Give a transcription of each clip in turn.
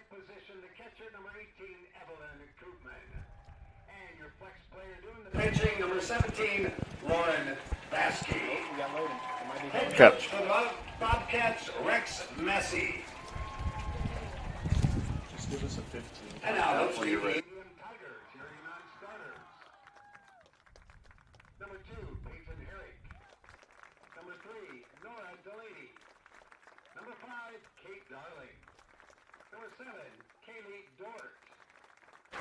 position, the catcher, number 18, Evelyn Koopman. And your flex player doing the pitching, number 17, Lauren Baskey. Head coach for the Bobcats, Rex Messi. Just give us a 15. And now let's see the ADM Tigers. Here are your non-starters. Number 2, Peyton Herrick. Number 3, Nora Delaney. Number 5, Kate Darling. Number 7, Kaylee Dort.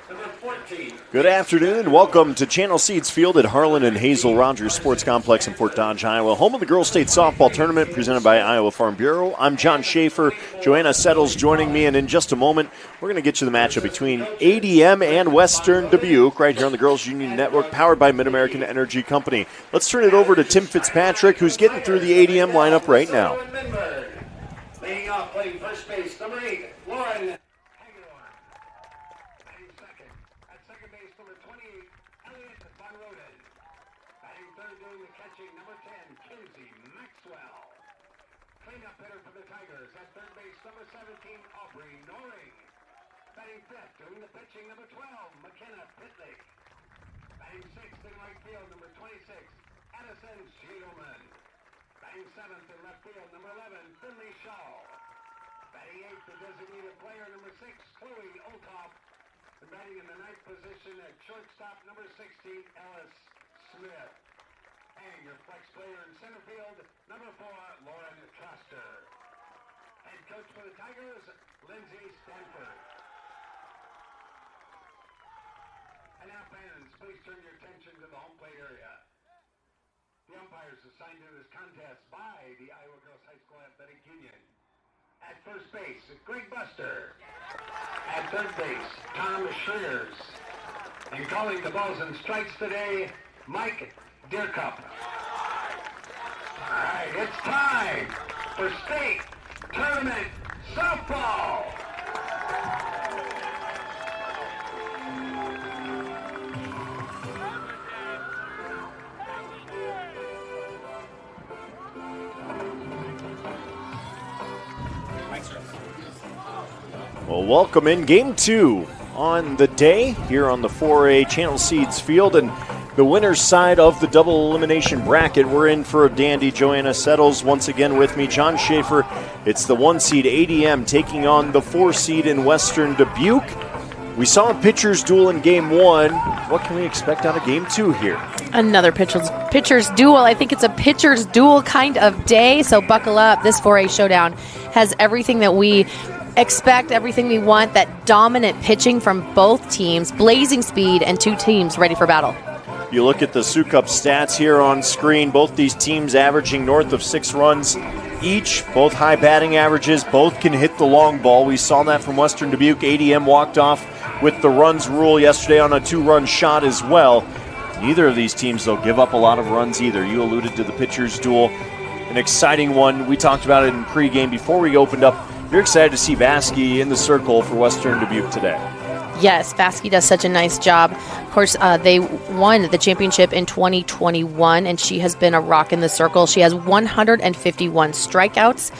Number 14. Good afternoon. Welcome to Channel Seeds Field at Harlan and Hazel Rogers Sports Complex in Fort Dodge, Iowa. Home of the Girls State Softball Tournament presented by Iowa Farm Bureau. I'm John Schaefer. Joanna Settles joining me, and in just a moment, we're going to get you the matchup between ADM and Western Dubuque right here on the Girls Union Network, powered by Mid-American Energy Company. Let's turn it over to Tim Fitzpatrick, who's getting through the ADM lineup right now. Leading off, playing first base, number 8, Lauren. Doing the pitching, number 12, McKenna Pitlick. Batting 6th in right field, number 26, Addison Shiedelman. Batting 7th in left field, number 11, Finley Shaw. Batting 8th, the designated player, number 6, Chloe Olkoff. And batting in the 9th position at shortstop, number 16, Ellis Smith. And your flex player in center field, number 4, Lauren Troster. Head coach for the Tigers, Lindsay Stanford. And now, fans, please turn your attention to the home plate area. The umpires assigned to this contest by the Iowa Girls High School Athletic Union. At first base, Greg Buster. At third base, Tom Schreers. And calling the balls and strikes today, Mike Deercup. All right, it's time for state tournament softball. Well, welcome in Game 2 on the day here on the 4A Channel Seeds Field. And the winner's side of the double elimination bracket, we're in for a dandy. Joanna Settles once again with me. John Schaefer, it's the 1 seed ADM taking on the 4 seed in Western Dubuque. We saw a pitcher's duel in Game 1. What can we expect out of Game 2 here? Another pitcher's duel. I think it's a pitcher's duel kind of day, so buckle up. This 4A showdown has everything that we expect, everything we want, that dominant pitching from both teams, blazing speed, and 2 teams ready for battle. You look at the Sioux Cup stats here on screen. Both these teams averaging north of 6 runs each, both high batting averages, both can hit the long ball. We saw that from Western Dubuque. ADM walked off with the runs rule yesterday on a 2-run shot as well. Neither of these teams, though, give up a lot of runs either. You alluded to the pitcher's duel, an exciting one. We talked about it in pregame before we opened up. You're excited to see Vasky in the circle for Western Dubuque today. Yes, Vasky does such a nice job. Of course, they won the championship in 2021, and she has been a rock in the circle. She has 151 strikeouts.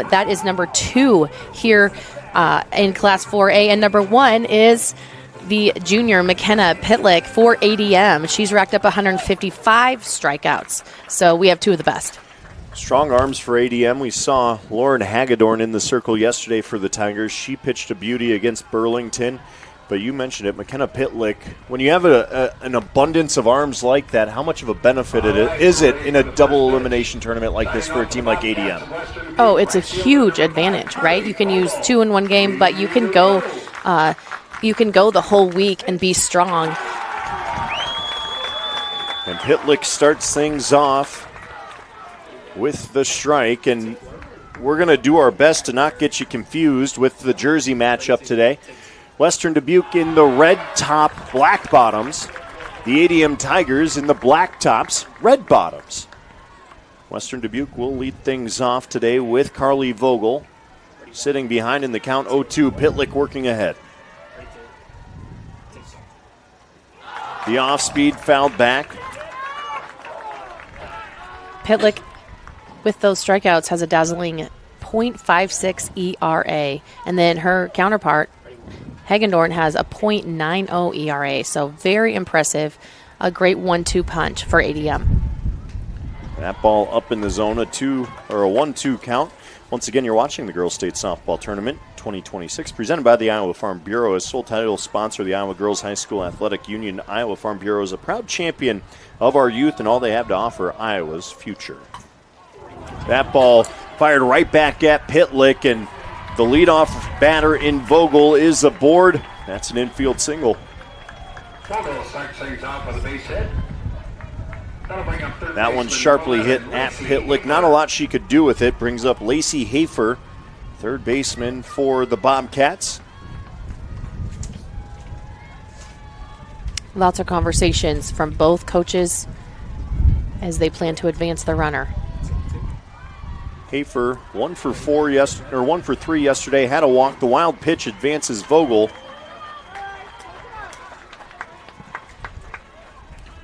That is number 2 here in Class 4A, and number 1 is the junior McKenna Pitlick for ADM. She's racked up 155 strikeouts, so we have 2 of the best. Strong arms for ADM. We saw Lauren Hagedorn in the circle yesterday for the Tigers. She pitched a beauty against Burlington. But you mentioned it, McKenna Pitlick. When you have an abundance of arms like that, how much of a benefit is it in a double elimination tournament like this for a team like ADM? Oh, it's a huge advantage, right? You can use 2 in one game, but you can go the whole week and be strong. And Pitlick starts things off with the strike, and we're going to do our best to not get you confused with the jersey matchup today. Western Dubuque in the red top, black bottoms. The ADM Tigers in the black tops, red bottoms. Western Dubuque will lead things off today with Carly Vogel sitting behind in the count 0-2. Pitlick working ahead. The off-speed fouled back. Pitlick, with those strikeouts, has a dazzling .56 ERA. And then her counterpart, Hagendorn, has a .90 ERA. So very impressive. A great 1-2 punch for ADM. That ball up in the zone, a 1-2 count. Once again, you're watching the Girls State Softball Tournament 2026, presented by the Iowa Farm Bureau. As sole title sponsor of the Iowa Girls High School Athletic Union, Iowa Farm Bureau is a proud champion of our youth and all they have to offer Iowa's future. That ball fired right back at Pitlick, and the leadoff batter in Vogel is aboard. That's an infield single. Vogel starts things off with a base hit. That one sharply hit at Pitlick. Not a lot she could do with it. Brings up Lacey Hafer, third baseman for the Bobcats. Lots of conversations from both coaches as they plan to advance the runner. Hafer 1 for 3 yesterday. Had a walk. The wild pitch advances Vogel.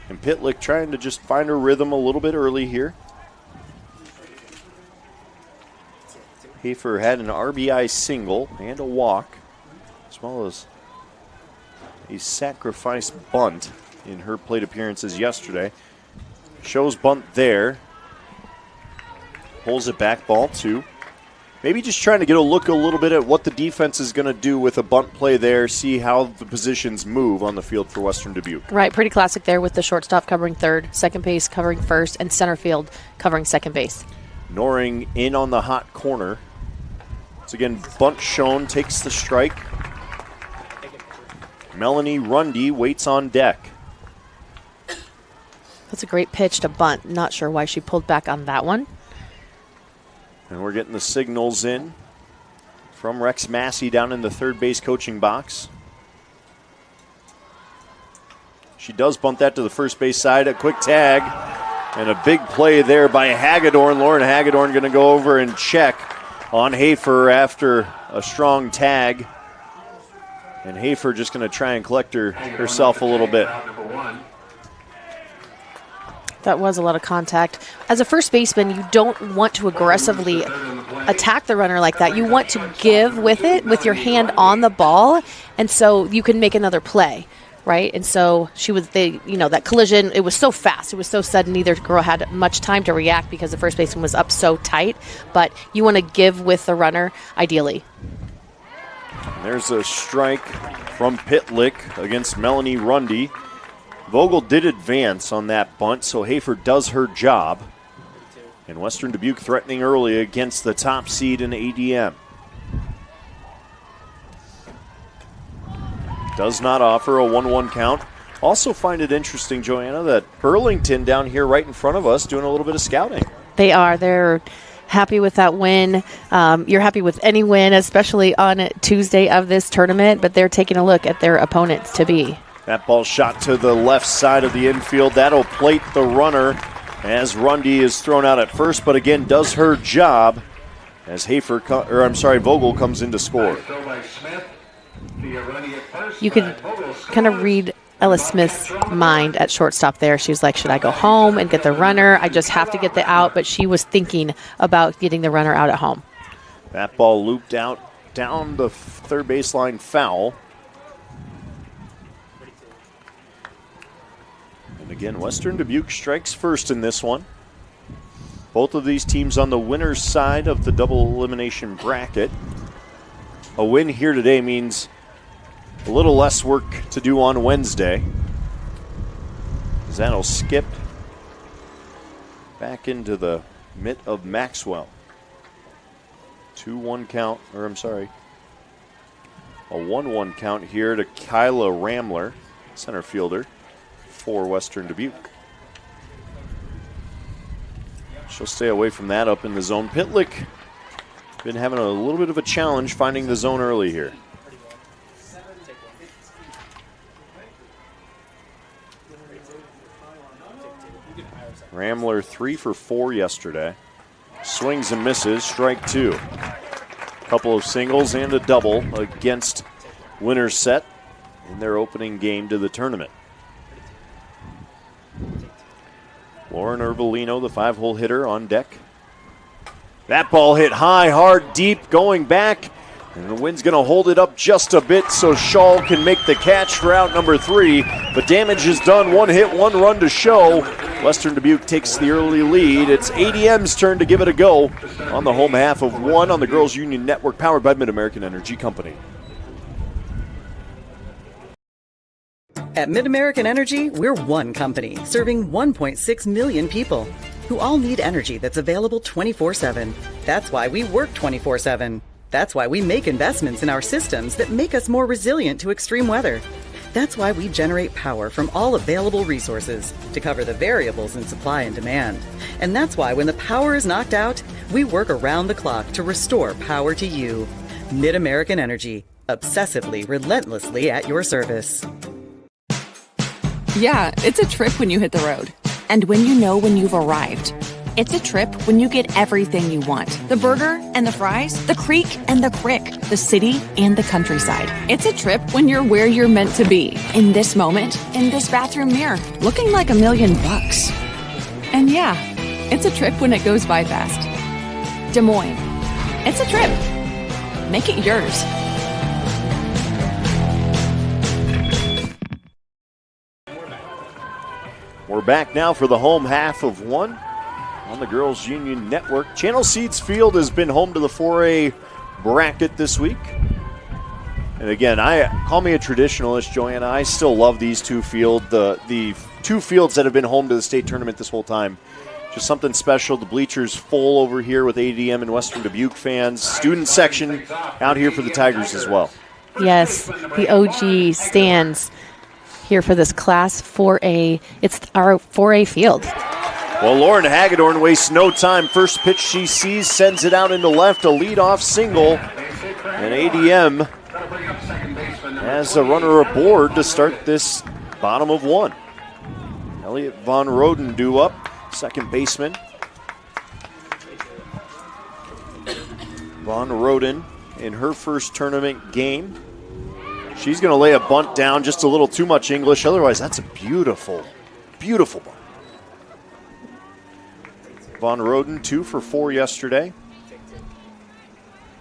And Pitlick trying to just find her rhythm a little bit early here. Hafer had an RBI single and a walk, as well as a sacrifice bunt in her plate appearances yesterday. Shows bunt there. Pulls it back, ball 2. Maybe just trying to get a look a little bit at what the defense is going to do with a bunt play there, see how the positions move on the field for Western Dubuque. Right, pretty classic there with the shortstop covering third, second base covering first, and center field covering second base. Noring in on the hot corner. Once again, bunt shown, takes the strike. Melanie Rundy waits on deck. That's a great pitch to bunt. Not sure why she pulled back on that one. And we're getting the signals in from Rex Massey down in the third base coaching box. She does bunt that to the first base side. A quick tag and a big play there by Hagedorn. Lauren Hagedorn going to go over and check on Hafer after a strong tag. And Hafer just going to try and collect herself a little bit. That was a lot of contact. As a first baseman, you don't want to aggressively attack the runner like that. You want to give with it, with your hand on the ball, and so you can make another play, right? And so that collision, it was so fast. It was so sudden. Neither girl had much time to react because the first baseman was up so tight, but you want to give with the runner, ideally. There's a strike from Pitlick against Melanie Rundy. Vogel did advance on that bunt, so Hafer does her job. And Western Dubuque threatening early against the top seed in ADM. Does not offer a 1-1 count. Also find it interesting, Joanna, that Burlington down here right in front of us doing a little bit of scouting. They are. They're happy with that win. You're happy with any win, especially on Tuesday of this tournament, but they're taking a look at their opponents to be. That ball shot to the left side of the infield. That'll plate the runner as Rundy is thrown out at first, but again does her job as Vogel comes in to score. You could kind of read Ella Smith's mind at shortstop there. She was like, should I go home and get the runner? I just have to get the out, but she was thinking about getting the runner out at home. That ball looped out down the third baseline foul. Again, Western Dubuque strikes first in this one. Both of these teams on the winner's side of the double elimination bracket. A win here today means a little less work to do on Wednesday. That'll skip back into the mitt of Maxwell. 2-1 count, a 1-1 count here to Kyla Ramler, center fielder for Western Dubuque. She'll stay away from that up in the zone. Pitlick been having a little bit of a challenge finding the zone early here. Ramler 3 for 4 yesterday. Swings and misses, strike 2. Couple of singles and a double against Winter's Set in their opening game to the tournament. Lauren Ervolino, the 5-hole hitter, on deck. That ball hit high, hard, deep, going back. And the wind's going to hold it up just a bit so Shaw can make the catch for out number 3. But damage is done. 1 hit, 1 run to show. Western Dubuque takes the early lead. It's ADM's turn to give it a go on the home half of 1 on the Girls Union Network, powered by Mid-American Energy Company. At Mid-American Energy, we're one company serving 1.6 million people who all need energy that's available 24/7. That's why we work 24/7. That's why we make investments in our systems that make us more resilient to extreme weather. That's why we generate power from all available resources to cover the variables in supply and demand. And that's why when the power is knocked out, we work around the clock to restore power to you. Mid-American Energy, obsessively, relentlessly at your service. Yeah, it's a trip when you hit the road. And when you know when you've arrived. It's a trip when you get everything you want. The burger and the fries, the creek and the crick, the city and the countryside. It's a trip when you're where you're meant to be. In this moment, in this bathroom mirror, looking like $1 million. And yeah, it's a trip when it goes by fast. Des Moines. It's a trip. Make it yours. We're back now for the home half of 1 on the Girls Union Network. Channel Seeds Field has been home to the 4A bracket this week. And again, call me a traditionalist, Joanna. I still love these two fields, the two fields that have been home to the state tournament this whole time. Just something special. The bleachers full over here with ADM and Western Dubuque fans. Student section out here for the Tigers as well. Yes, the OG stands here for this Class 4A. It's our 4A field. Well, Lauren Hagedorn wastes no time. First pitch she sees sends it out into left, a leadoff single. And ADM has a runner aboard to start this bottom of 1. Elliot Von Roden due up, second baseman. Von Roden in her first tournament game. She's going to lay a bunt down, just a little too much English. Otherwise, that's a beautiful, beautiful bunt. Von Roden, 2 for 4 yesterday.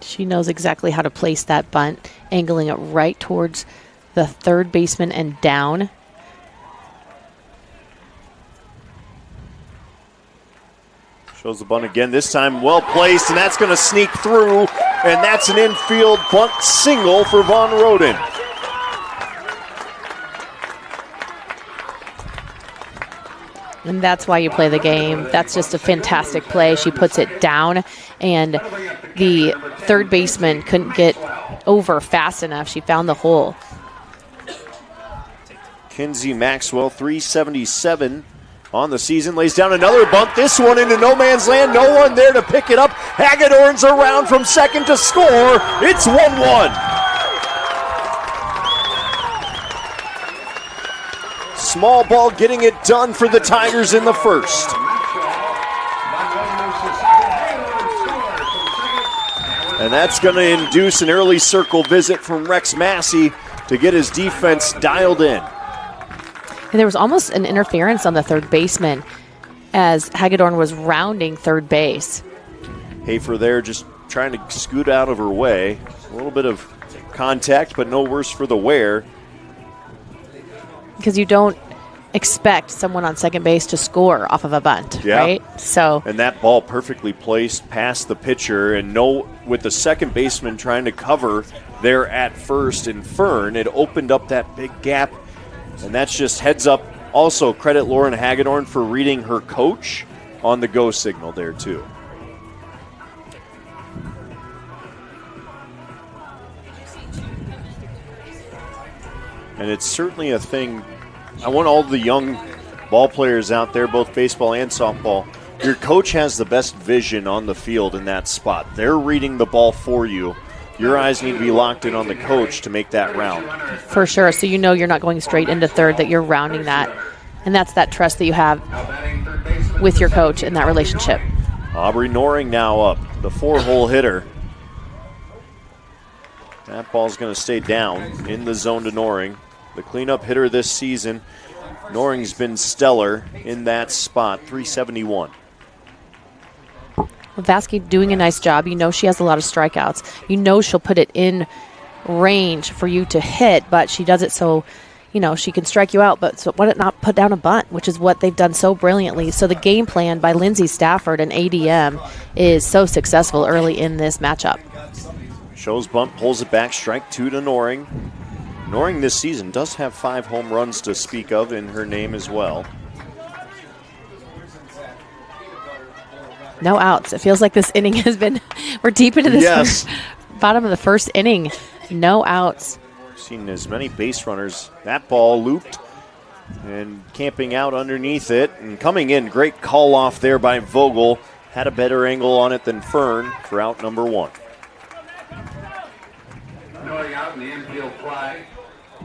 She knows exactly how to place that bunt, angling it right towards the third baseman and down. Shows the bunt again, this time well placed, and that's going to sneak through, and that's an infield bunt single for Von Roden. And that's why you play the game. That's just a fantastic play. She puts it down, and the third baseman couldn't get over fast enough. She found the hole. Kinsey Maxwell, 377 on the season, lays down another bunt. This one into no man's land. No one there to pick it up. Hagedorn's around from second to score. It's 1-1. Small ball getting it done for the Tigers in the first. And that's going to induce an early circle visit from Rex Massey to get his defense dialed in. And there was almost an interference on the third baseman as Hagedorn was rounding third base. Hafer there just trying to scoot out of her way. A little bit of contact, but no worse for the wear. Because you don't expect someone on second base to score off of a bunt, right? So, and that ball perfectly placed past the pitcher, and with the second baseman trying to cover there at first in Fern, it opened up that big gap, and that's just heads up. Also, credit Lauren Hagedorn for reading her coach on the go signal there too. And it's certainly a thing. I want all the young ball players out there, both baseball and softball. Your coach has the best vision on the field in that spot. They're reading the ball for you. Your eyes need to be locked in on the coach to make that round. For sure. So you know you're not going straight into third, that you're rounding that. And that's that trust that you have with your coach in that relationship. Aubrey Noring now up, the 4-hole hitter. That ball's going to stay down in the zone to Noring. The cleanup hitter this season. Noring's been stellar in that spot, 371. Vasky doing a nice job. You know she has a lot of strikeouts. You know she'll put it in range for you to hit, but she does it so, you know, she can strike you out, but so why not put down a bunt, which is what they've done so brilliantly. So the game plan by Lindsay Stafford and ADM is so successful early in this matchup. Shows bunt, pulls it back, strike 2 to Noring. Noring this season does have 5 home runs to speak of in her name as well. No outs. It feels like this inning has been, we're deep into this bottom of the first inning. No outs. Seen as many base runners. That ball looped and camping out underneath it and coming in. Great call off there by Vogel. Had a better angle on it than Fern for out number 1. Going out in the infield fly.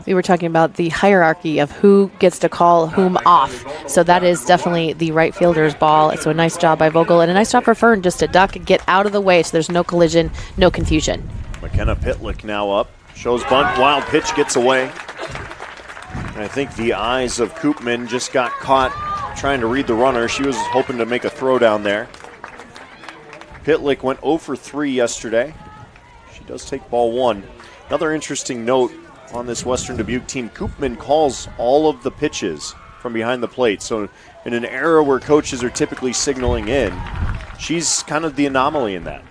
We were talking about the hierarchy of who gets to call whom off. So that is definitely the right fielder's ball. So a nice job by Vogel and a nice job for Fern just to duck and get out of the way so there's no collision, no confusion. McKenna Pitlick now up. Shows bunt, wild pitch gets away. And I think the eyes of Koopman just got caught trying to read the runner. She was hoping to make a throw down there. Pitlick went 0 for 3 yesterday. She does take ball 1. Another interesting note on this Western Dubuque team, Koopman calls all of the pitches from behind the plate. So in an era where coaches are typically signaling in, she's kind of the anomaly in that.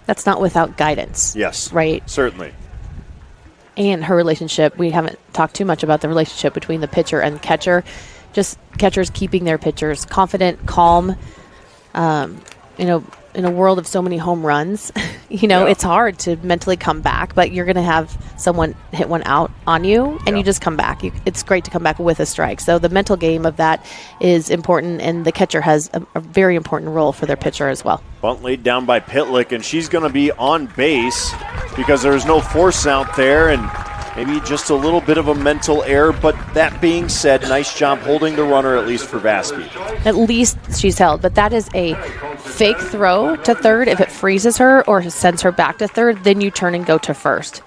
That's not without guidance. Yes. Right? Certainly. And her relationship, we haven't talked too much about the relationship between the pitcher and catcher. Just catchers keeping their pitchers confident, calm. In a world of so many home runs, it's hard to mentally come back, but you're going to have someone hit one out on you, and you just come back. It's great to come back with a strike. So the mental game of that is important, and the catcher has a very important role for their pitcher as well. Bunt laid down by Pitlick, and she's going to be on base because there's no force out there, and maybe just a little bit of a mental error. But that being said, nice job holding the runner, at least for Vasky. At least she's held, but that is a fake throw to third. If it freezes her or sends her back to third, then you turn and go to first.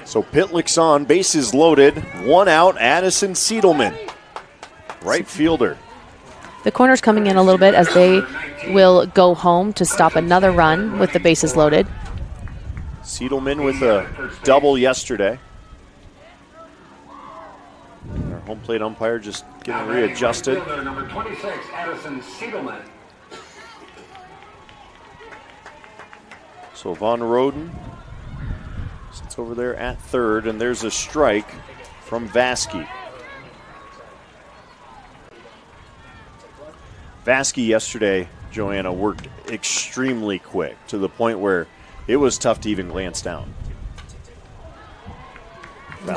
So Pitlick's on, bases loaded, 1 out, Addison Siedelman, right fielder. The corner's coming in a little bit as they will go home to stop another run with the bases loaded. Siedelman with a double yesterday. Our home plate umpire just getting readjusted. Number 26, Addison Siedelman. So Von Roden sits over there at third, and there's a strike from Vasky. Vasky yesterday, Joanna, worked extremely quick to the point where it was tough to even glance down.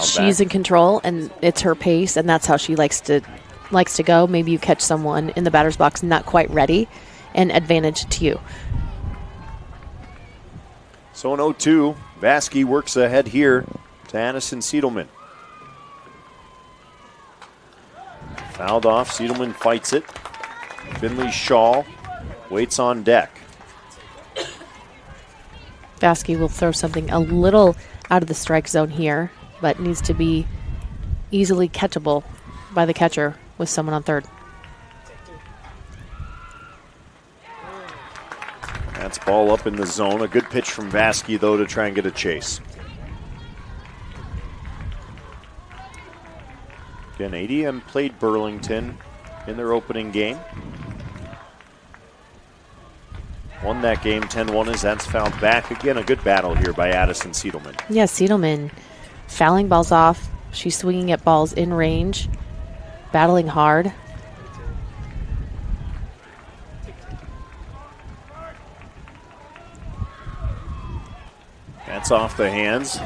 She's in control, and it's her pace, and that's how she likes to go. Maybe you catch someone in the batter's box not quite ready, and advantage to you. So in 0-2, Vasky works ahead here to Addison Siedelman. Fouled off, Siedelman fights it. Finley Shaw waits on deck. Vasky will throw something a little out of the strike zone here, but needs to be easily catchable by the catcher with someone on third. That's ball up in the zone. A good pitch from Vasky, though, to try and get a chase. Again, ADM played Burlington in their opening game. Won that game 10-1 as that's fouled back. Again, a good battle here by Addison Siedelman. Yeah, Siedelman fouling balls off. She's swinging at balls in range, battling hard. That's off the hands.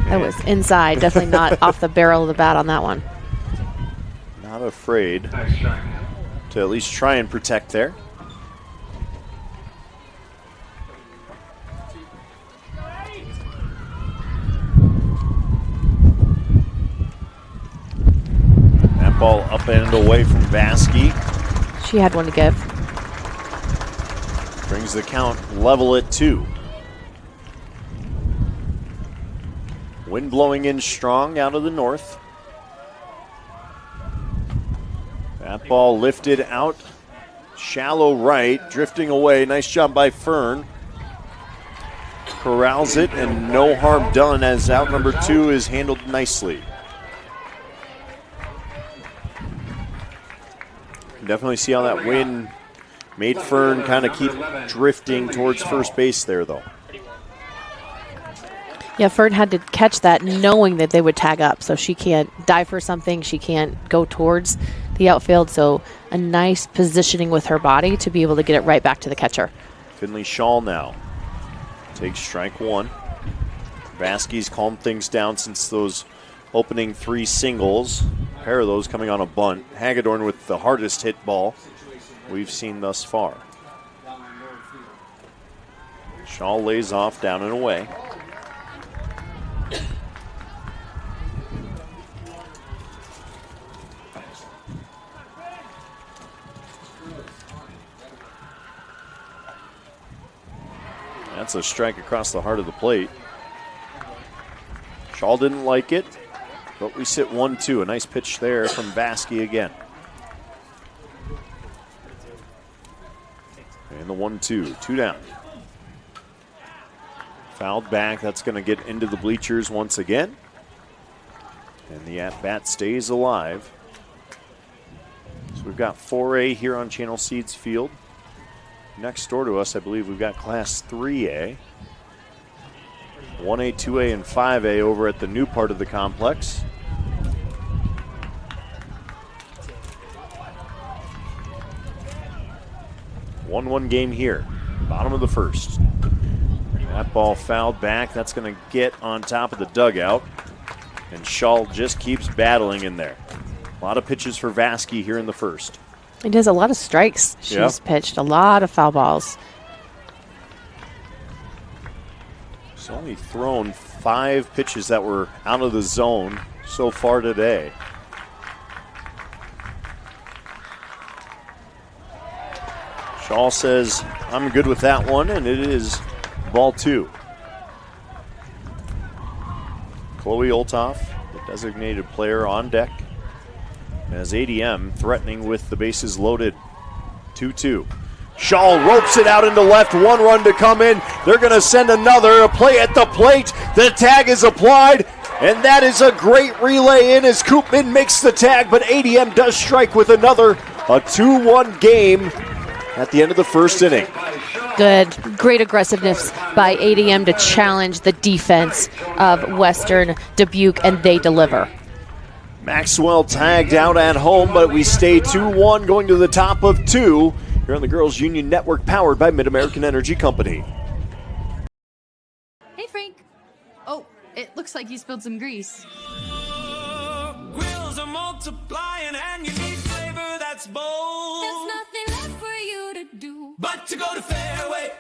That was inside, definitely not off the barrel of the bat on that one. Not afraid to at least try and protect there. That ball up and away from Vasky. She had one to give. Brings the count level at 2. Wind blowing in strong out of the north. That ball lifted out, shallow right, drifting away. Nice job by Fern. Corrals it, and no harm done as out number 2 is handled nicely. Definitely see how that wind made Fern kind of keep drifting towards first base there, though. Yeah, Fern had to catch that knowing that they would tag up, so she can't dive for something. She can't go towards the outfield, so a nice positioning with her body to be able to get it right back to the catcher. Finley Shaw now takes strike 1. Vasquez calmed things down since those opening 3 singles. A pair of those coming on a bunt. Hagedorn with the hardest hit ball we've seen thus far. Shaw lays off down and away. That's a strike across the heart of the plate. Shaw didn't like it, but we sit 1-2. A nice pitch there from Vasquez again. And the 1-2, 2 down. Fouled back, that's going to get into the bleachers once again. And the at-bat stays alive. So we've got 4A here on Channel Seeds Field. Next door to us, I believe we've got Class 3A. 1A, 2A, and 5A over at the new part of the complex. One game here, bottom of the first. That ball fouled back. That's going to get on top of the dugout. And Shaw just keeps battling in there. A lot of pitches for Vasquez here in the first. He does a lot of strikes. She's pitched a lot of foul balls. She's only thrown 5 pitches that were out of the zone so far today. Shaw says, I'm good with that one, and it is ball 2. Chloe Olthoff, the designated player, on deck. As ADM threatening with the bases loaded. 2-2. Shaw ropes it out into left. 1 run to come in. They're going to send another. A play at the plate. The tag is applied. And that is a great relay in as Koopman makes the tag. But ADM does strike with another. A 2-1 game at the end of the first inning. Good. Great aggressiveness by ADM to challenge the defense of Western Dubuque, and they deliver. Maxwell tagged out at home, but we stay 2-1 going to the top of 2 here on the Girls Union Network, powered by Mid-American Energy Company. Hey, Frank. Oh, it looks like you spilled some grease. Grills are multiplying and you need flavor that's bold. There's nothing left for you to do but to go to Fairway,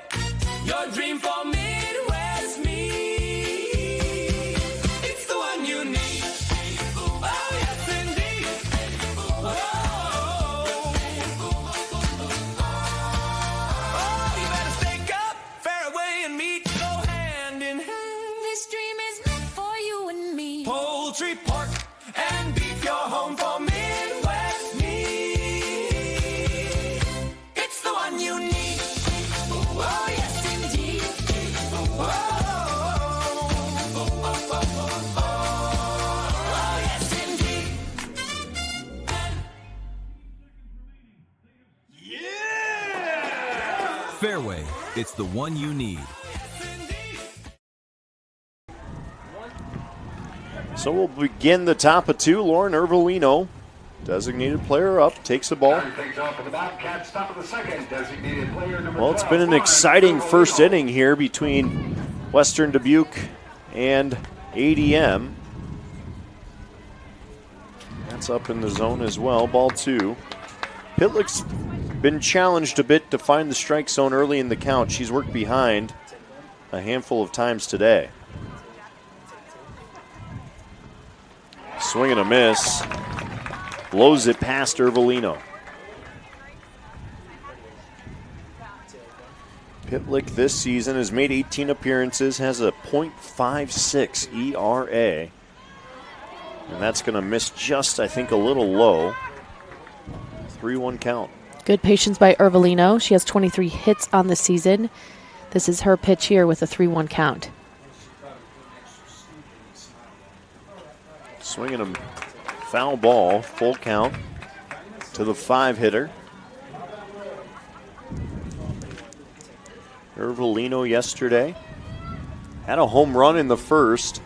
your dream for Midwest meat. It's the one you need. Oh, yes, indeed. Oh, you better stake up. Fairway and meat go hand in hand. This dream is meant for you and me. Poultry, pork, and beef, your home for Midwest meat. It's the one you need. Oh, yes, indeed. Oh, yes, indeed. Fairway, it's the one you need. So we'll begin the top of 2. Lauren Ervolino, designated player up, takes a ball. Well, it's been an exciting first inning here between Western Dubuque and ADM. That's up in the zone as well, ball 2. Pitlick's been challenged a bit to find the strike zone early in the count. She's worked behind a handful of times today. Swing and a miss. Blows it past Ervolino. Pitlick this season has made 18 appearances, has a .56 ERA. And that's going to miss just, I think, a little low. 3-1 count. Good patience by Ervelino. She has 23 hits on the season. This is her pitch here with a 3-1 count. Swinging a foul ball, full count to the 5-hitter. Ervelino yesterday had a home run in the first.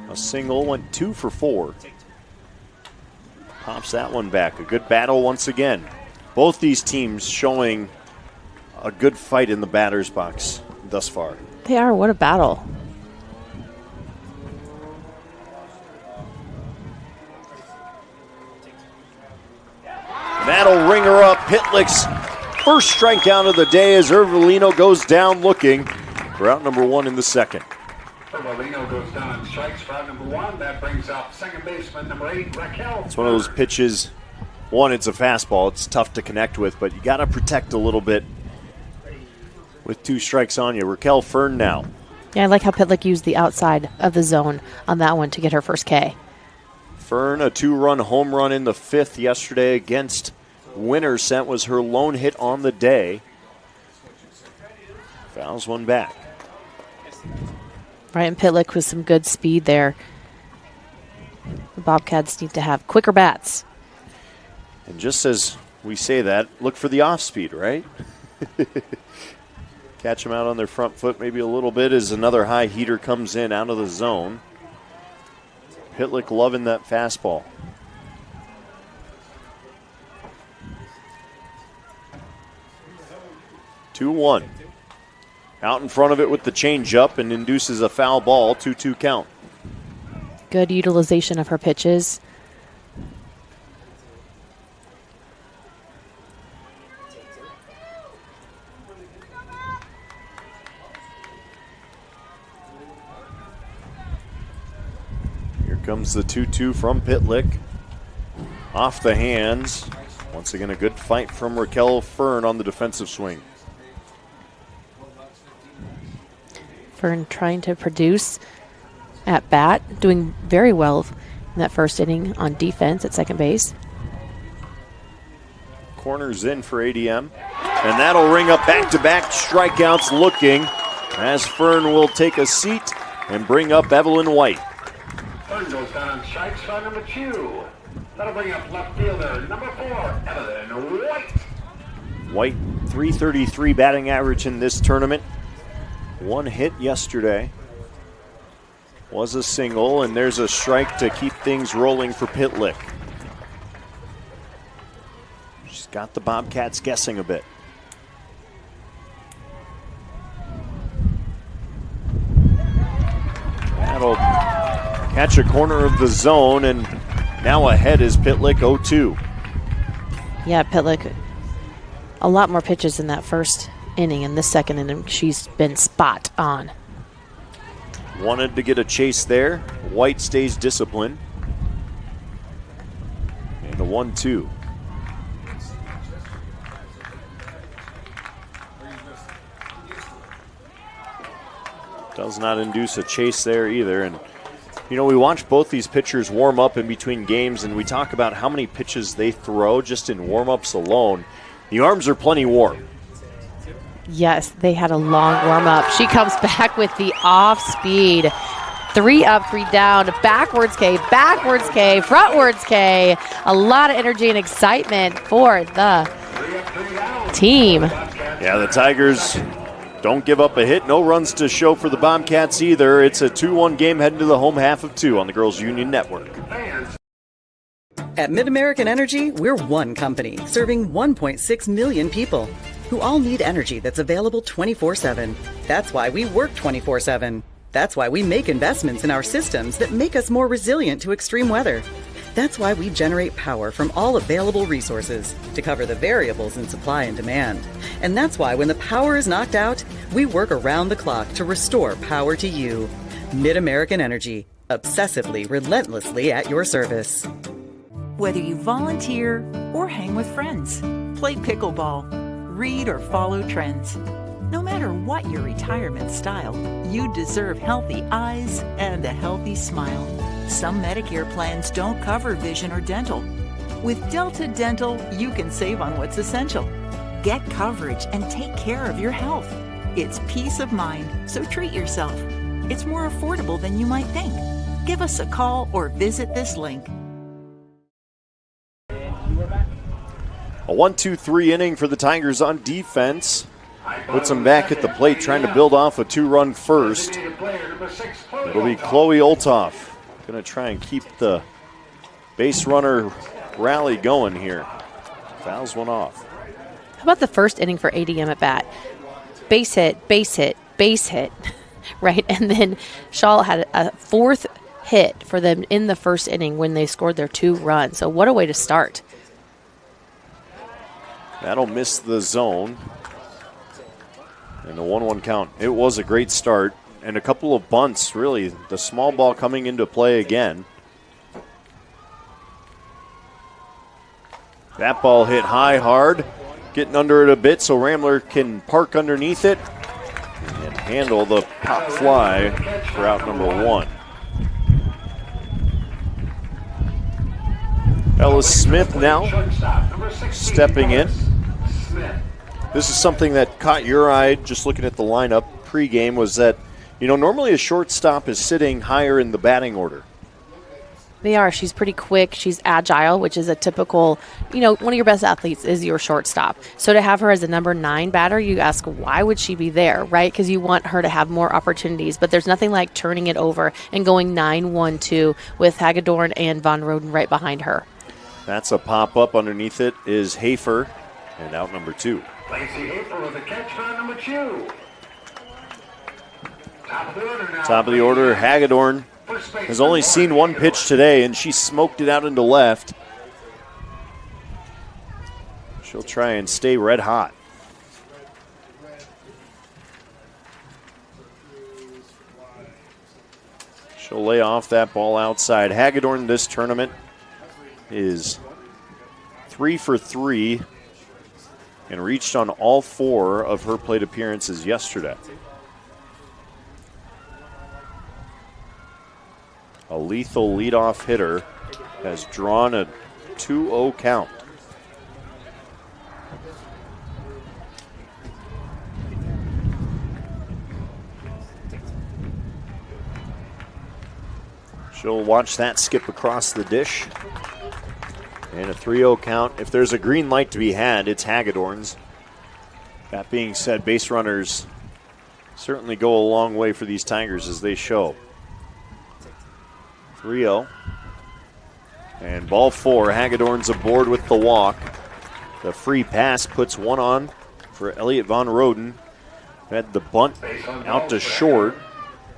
A single, went 2 for 4. Pops that one back. A good battle once again. Both these teams showing a good fight in the batter's box thus far. They are. What a battle. That'll ring her up. Pitlick's first strikeout of the day as Ervelino goes down looking for out number 1 in the second. Ervelino goes down and strikes for out number 1. That brings up second baseman number 8, Raquel. It's one of those pitches. One, it's a fastball. It's tough to connect with, but you got to protect a little bit with 2 strikes on you. Raquel Fern now. Yeah, I like how Pitlick used the outside of the zone on that one to get her first K. Fern, a 2-run home run in the 5th yesterday against Winterset, was her lone hit on the day. Fouls one back. Ryan Pitlick with some good speed there. The Bobcats need to have quicker bats. And just as we say that, look for the off speed, right? Catch them out on their front foot maybe a little bit as another high heater comes in out of the zone. Pitlick loving that fastball. Two-1. Out in front of it with the changeup and induces a foul ball. 2-2 count. Good utilization of her pitches. Here comes the 2-2 from Pitlick. Off the hands. Once again, a good fight from Raquel Fern on the defensive swing. Fern trying to produce at bat, doing very well in that first inning on defense at second base. Corners in for ADM. And that'll ring up back-to-back strikeouts looking as Fern will take a seat and bring up Evelyn White. Fern goes down and strikes for number 2. That'll bring up left fielder number 4, Evelyn White. White, .333 batting average in this tournament. 1 hit yesterday. Was a single, and there's a strike to keep things rolling for Pitlick. She's got the Bobcats guessing a bit. That'll catch a corner of the zone, and now ahead is Pitlick 0-2. Yeah, Pitlick, a lot more pitches in that first inning. In this second inning, she's been spot on. Wanted to get a chase there. White stays disciplined. And a 1-2. Does not induce a chase there either. And, you know, we watch both these pitchers warm up in between games, and we talk about how many pitches they throw just in warm-ups alone. The arms are plenty warm. Yes, they had a long warm-up. She comes back with the off-speed. 3 up, 3 down, backwards K, frontwards K. A lot of energy and excitement for the team. Yeah, the Tigers don't give up a hit. No runs to show for the Bobcats either. It's a 2-1 game heading to the home half of 2 on the Girls Union Network. At MidAmerican Energy, we're one company serving 1.6 million people who all need energy that's available 24/7. That's why we work 24/7. That's why we make investments in our systems that make us more resilient to extreme weather. That's why we generate power from all available resources to cover the variables in supply and demand. And that's why when the power is knocked out, we work around the clock to restore power to you. MidAmerican Energy, obsessively, relentlessly at your service. Whether you volunteer or hang with friends, play pickleball, read or follow trends, matter what your retirement style, you deserve healthy eyes and a healthy smile. Some Medicare plans don't cover vision or dental. With Delta Dental, you can save on what's essential. Get coverage and take care of your health. It's peace of mind, so treat yourself. It's more affordable than you might think. Give us a call or visit this link. A 1-2-3 inning for the Tigers on defense. Puts them back at the plate, trying to build off a 2-run first. It'll be Chloe Olthoff. Going to try and keep the base runner rally going here. Fouls one off. How about the first inning for ADM at bat? Base hit, base hit, base hit, right? And then Shaw had a fourth hit for them in the first inning when they scored their 2 runs. So what a way to start. That'll miss the zone. And the 1-1 count. It was a great start. And a couple of bunts, really. The small ball coming into play again. That ball hit high, hard. Getting under it a bit so Ramler can park underneath it and handle the pop fly for out number 1. Ellis Smith now stepping in. This is something that caught your eye just looking at the lineup pregame, was that, normally a shortstop is sitting higher in the batting order. They are. She's pretty quick. She's agile, which is a typical, one of your best athletes is your shortstop. So to have her as a number 9 batter, you ask, why would she be there, right? Because you want her to have more opportunities. But there's nothing like turning it over and going 9-1-2 with Hagedorn and Von Roden right behind her. That's a pop-up. Underneath it is Hafer, and out number 2. Lacey Hafer with a catch for number 2. Top of the order, Hagedorn has only seen 1 pitch today, and she smoked it out into left. She'll try and stay red hot. She'll lay off that ball outside. Hagedorn this tournament is 3 for 3 and reached on all 4 of her plate appearances yesterday. A lethal leadoff hitter has drawn a 2-0 count. She'll watch that skip across the dish. And a 3-0 count. If there's a green light to be had, it's Hagedorn's. That being said, base runners certainly go a long way for these Tigers, as they show. 3-0. And ball 4. Hagedorn's aboard with the walk. The free pass puts 1 on for Elliott Von Roden. Had the bunt out to short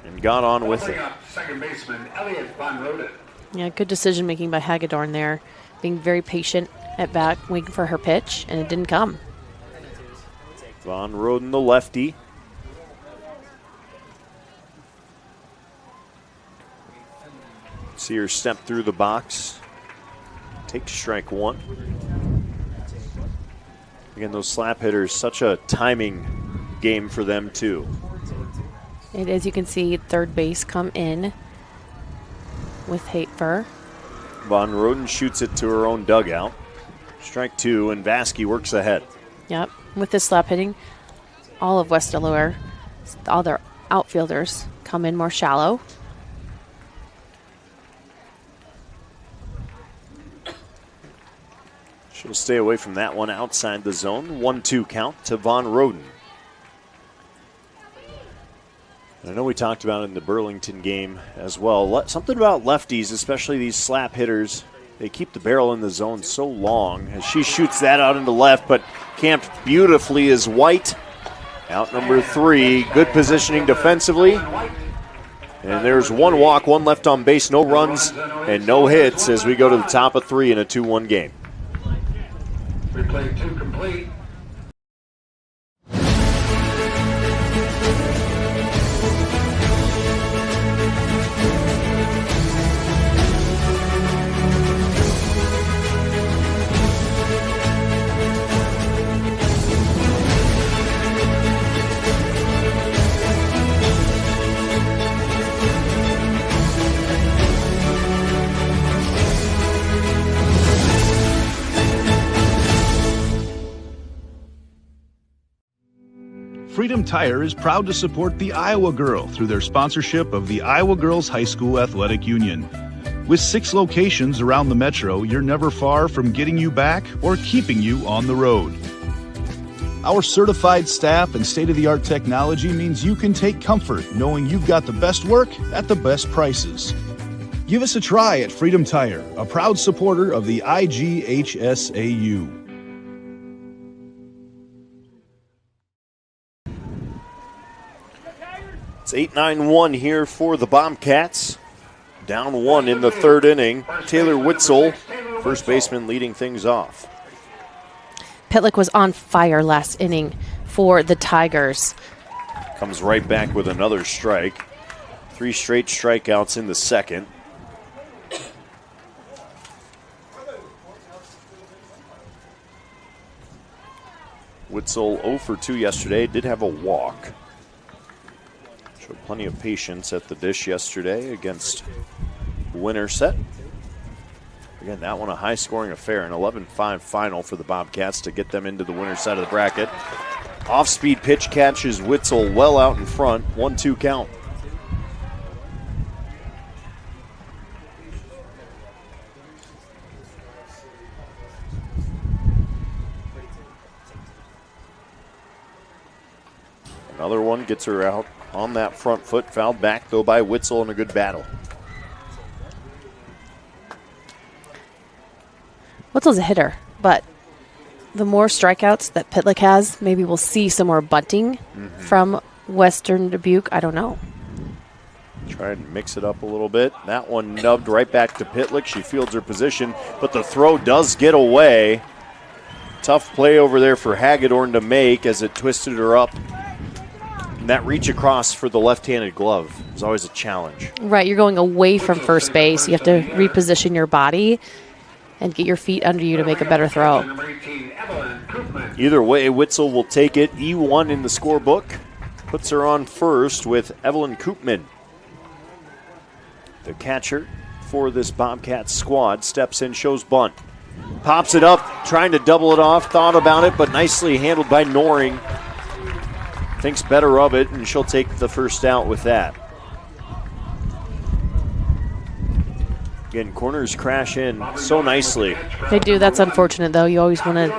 and got on with it. Second baseman Elliott Von Roden. Yeah, good decision making by Hagedorn there. Being very patient at bat, waiting for her pitch, and it didn't come. Von Roden, the lefty. See her step through the box. Take strike 1. Again, those slap hitters, such a timing game for them too. And as you can see, third base come in with Hafer. Von Roden shoots it to her own dugout. Strike 2, and Vasky works ahead. Yep, with this slap hitting, all of West Delaware, all their outfielders come in more shallow. She'll stay away from that one outside the zone. 1-2 count to Von Roden. And I know we talked about it in the Burlington game as well. Something about lefties, especially these slap hitters, they keep the barrel in the zone so long. As she shoots that out into left, but camped beautifully is White. Out number 3. Good positioning defensively. And there's 1 walk, 1 left on base, no runs, and no hits as we go to the top of 3 in a 2-1 game. Replay 2 complete. Freedom Tire is proud to support the Iowa Girl through their sponsorship of the Iowa Girls High School Athletic Union. With 6 locations around the metro, you're never far from getting you back or keeping you on the road. Our certified staff and state-of-the-art technology means you can take comfort knowing you've got the best work at the best prices. Give us a try at Freedom Tire, a proud supporter of the IGHSAU. It's 8-9-1 here for the Bobcats. Down 1 in the 3rd inning. Taylor Witzel, first baseman, leading things off. Pitlick was on fire last inning for the Tigers. Comes right back with another strike. 3 straight strikeouts in the 2nd. Witzel 0 for 2 yesterday, did have a walk. Showed plenty of patience at the dish yesterday against Winterset. Again, that one a high-scoring affair, an 11-5 final for the Bobcats to get them into the winner's side of the bracket. Off-speed pitch catches Witzel well out in front, 1-2 count. Another one gets her out on that front foot, fouled back though by Witzel in a good battle. Witzel's a hitter, but the more strikeouts that Pitlick has, maybe we'll see some more bunting from Western Dubuque. I don't know. Try and mix it up a little bit. That one nubbed right back to Pitlick. She fields her position, but the throw does get away. Tough play over there for Hagedorn to make as it twisted her up. And that reach across for the left-handed glove is always a challenge. Right, you're going away from first base. You have to reposition your body and get your feet under you to make a better throw. Either way, Witzel will take it. E1 in the scorebook. Puts her on first with Evelyn Koopman. The catcher for this Bobcat squad steps in, shows bunt. Pops it up, trying to double it off. Thought about it, but nicely handled by Noring. Thinks better of it, and she'll take the first out with that. Again, corners crash in so nicely. They do. That's unfortunate, though. You always want to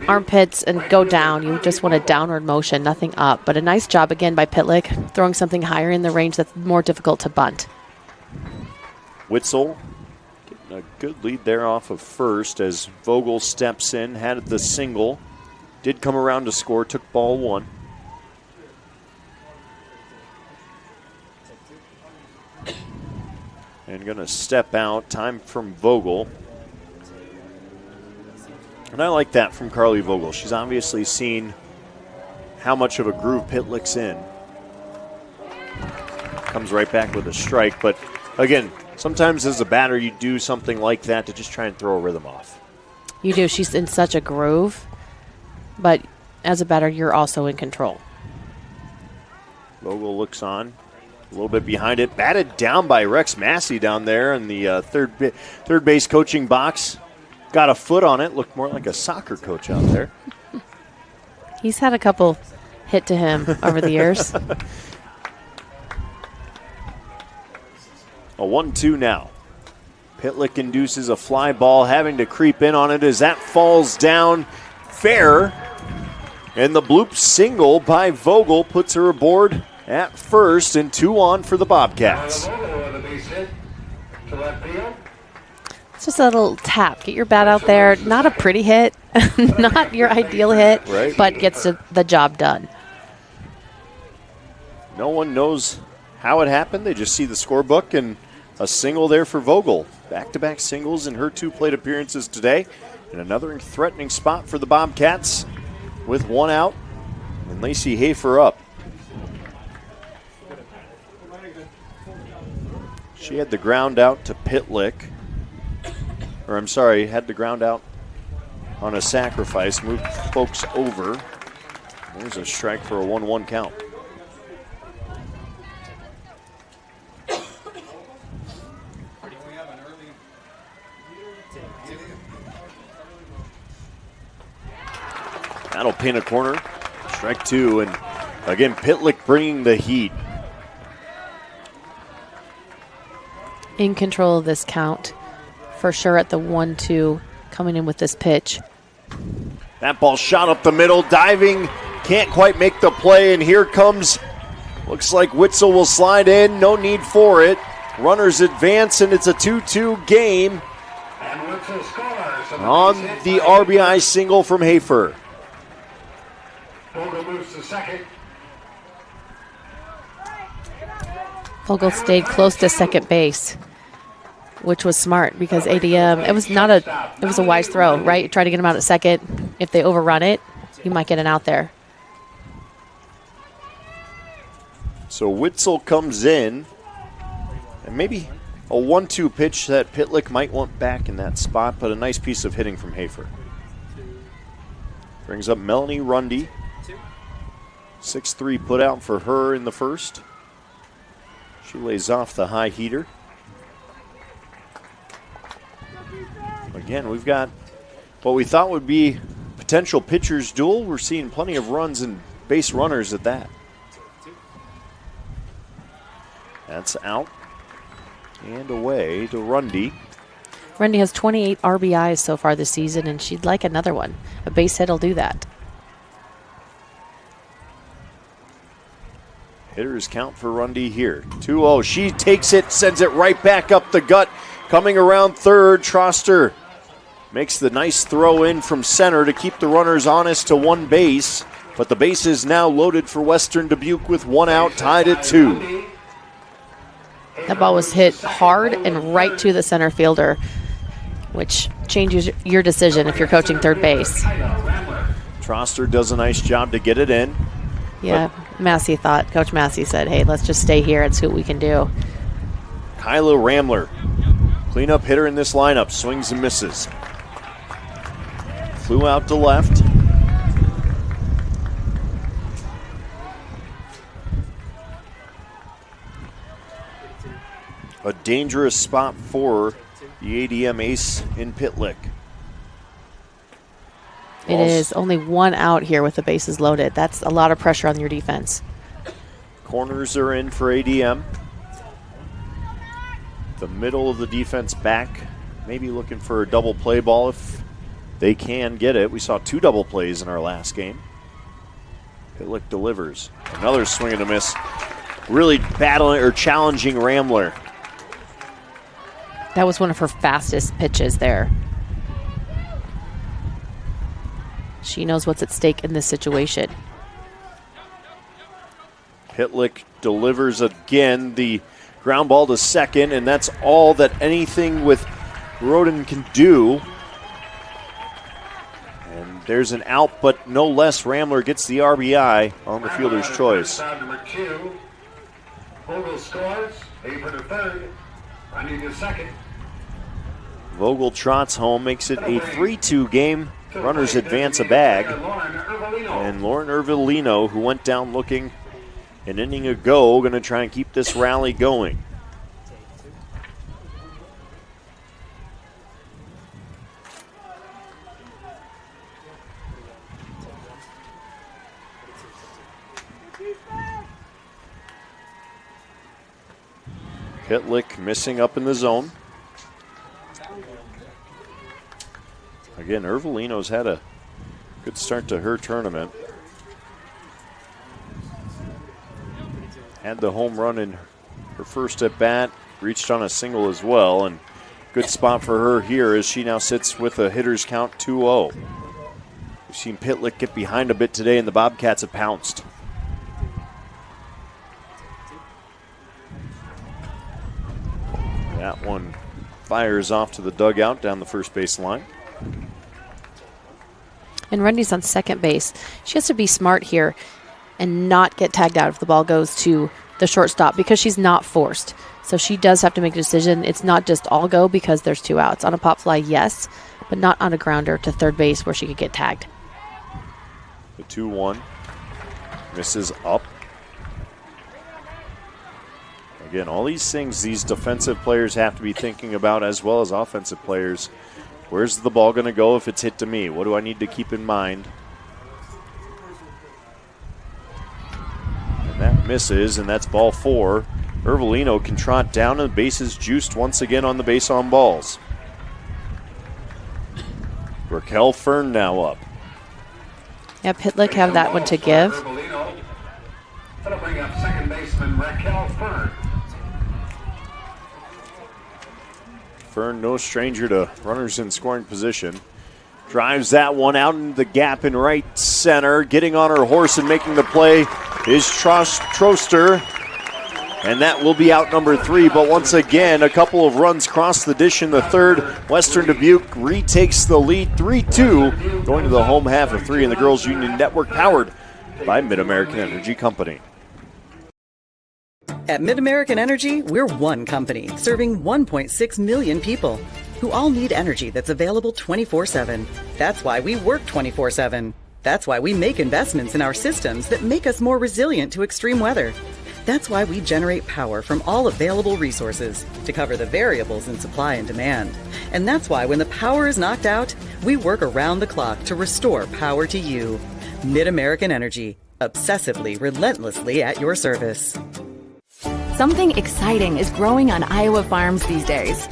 armpits and go down. You just want a downward motion, nothing up. But a nice job, again, by Pitlick, throwing something higher in the range that's more difficult to bunt. Witzel getting a good lead there off of first as Vogel steps in, had the single. Did come around to score, took ball 1. And going to step out. Time from Vogel. And I like that from Carly Vogel. She's obviously seen how much of a groove Pitlick's in. Comes right back with a strike. But again, sometimes as a batter you do something like that to just try and throw a rhythm off. You do. She's in such a groove. But as a batter, you're also in control. Vogel looks on. A little bit behind it. Batted down by Rex Massey down there in the third base coaching box. Got a foot on it. Looked more like a soccer coach out there. He's had a couple hit to him over the years. A 1-2 now. Pitlick induces a fly ball, having to creep in on it as that falls down fair. And the bloop single by Vogel puts her aboard at first, and 2 on for the Bobcats. It's just a little tap. Get your bat out there. Not a pretty hit, not your ideal hit, right, but gets the job done. No one knows how it happened. They just see the scorebook and a single there for Vogel. Back-to-back singles in her 2 plate appearances today. And another threatening spot for the Bobcats with 1 out and Lacey Hafer up. She had the ground out to Pitlick. Or I'm sorry, had the ground out on a sacrifice. Moved folks over. There's a strike for a 1-1 count. That'll pin a corner. Strike two, and again, Pitlick bringing the heat. In control of this count, for sure at the 1-2, coming in with this pitch. That ball shot up the middle, diving, can't quite make the play, and here comes, looks like Witzel will slide in, no need for it. Runners advance, and it's a 2-2 game on the RBI single from Hafer. Vogel moves to second. Vogel stayed close to second base, which was smart because ADM, it was a wise throw, right? Try to get him out at second. If they overrun it, you might get an out there. So Witzel comes in, and maybe a 1-2 pitch that Pitlick might want back in that spot, but a nice piece of hitting from Hafer. Brings up Melanie Rundy. 6-3 put out for her in the first. She lays off the high heater. Again, we've got what we thought would be potential pitchers duel. We're seeing plenty of runs and base runners at that. That's out and away to Rundy. Rundy has 28 RBIs so far this season, and she'd like another one. A base hit will do that. Hitters count for Rundy here. 2-0. She takes it, sends it right back up the gut. Coming around third, Troster makes the nice throw in from center to keep the runners honest to one base. But the base is now loaded for Western Dubuque with one out, tied at 2. That ball was hit hard and right to the center fielder, which changes your decision if you're coaching third base. Troster does a nice job to get it in. Yeah, Coach Massey said, hey, let's just stay here and see what we can do. Kyla Ramler, cleanup hitter in this lineup, swings and misses. Flew out to left. A dangerous spot for the ADM ace in Pitlick. It is only one out here with the bases loaded. That's a lot of pressure on your defense. Corners are in for ADM. The middle of the defense back, maybe looking for a double play ball if they can get it. We saw 2 double plays in our last game. Pitlick delivers. Another swing and a miss. Really battling or challenging Ramler. That was one of her fastest pitches there. She knows what's at stake in this situation. Pitlick delivers again, the ground ball to second, and that's all that anything with Roden can do. And there's an out, but no less, Ramler gets the RBI on the fielder's choice. Number 2. Vogel scores. Hafer to third. Running to second. Vogel trots home, makes it a 3-2 game. Runners advance a bag. And Lauren Ervilino, who went down looking an inning ago, going to try and keep this rally going. Pitlick missing up in the zone. Again, Ervilino's had a good start to her tournament. Had the home run in her first at bat, reached on a single as well, and good spot for her here as she now sits with a hitter's count 2-0. We've seen Pitlick get behind a bit today, and the Bobcats have pounced. That one fires off to the dugout down the first base line. And Rundy's on second base. She has to be smart here and not get tagged out if the ball goes to the shortstop because she's not forced. So she does have to make a decision. It's not just all go because there's 2 outs. On a pop fly, yes, but not on a grounder to third base where she could get tagged. The 2-1 misses up. Again, all these things these defensive players have to be thinking about as well as offensive players. Where's the ball going to go if it's hit to me? What do I need to keep in mind? misses, and that's ball 4. Ervolino can trot down, and the bases juiced once again on the base on balls. Raquel Fern now up. Yeah, Pitlick have that one to give. That'll bring up second baseman Raquel Fern. Fern, no stranger to runners in scoring position. Drives that one out into the gap in right center. Getting on her horse and making the play is Troster. And that will be out number 3. But once again, a couple of runs cross the dish in the third. Western Dubuque retakes the lead 3-2, going to the home half of 3 in the Girls Union Network, powered by Mid-American Energy Company. At Mid-American Energy, we're one company serving 1.6 million people who all need energy that's available 24/7. That's why we work 24/7. That's why we make investments in our systems that make us more resilient to extreme weather. That's why we generate power from all available resources to cover the variables in supply and demand. And that's why when the power is knocked out, we work around the clock to restore power to you. Mid-American Energy, obsessively, relentlessly at your service. Something exciting is growing on Iowa farms these days.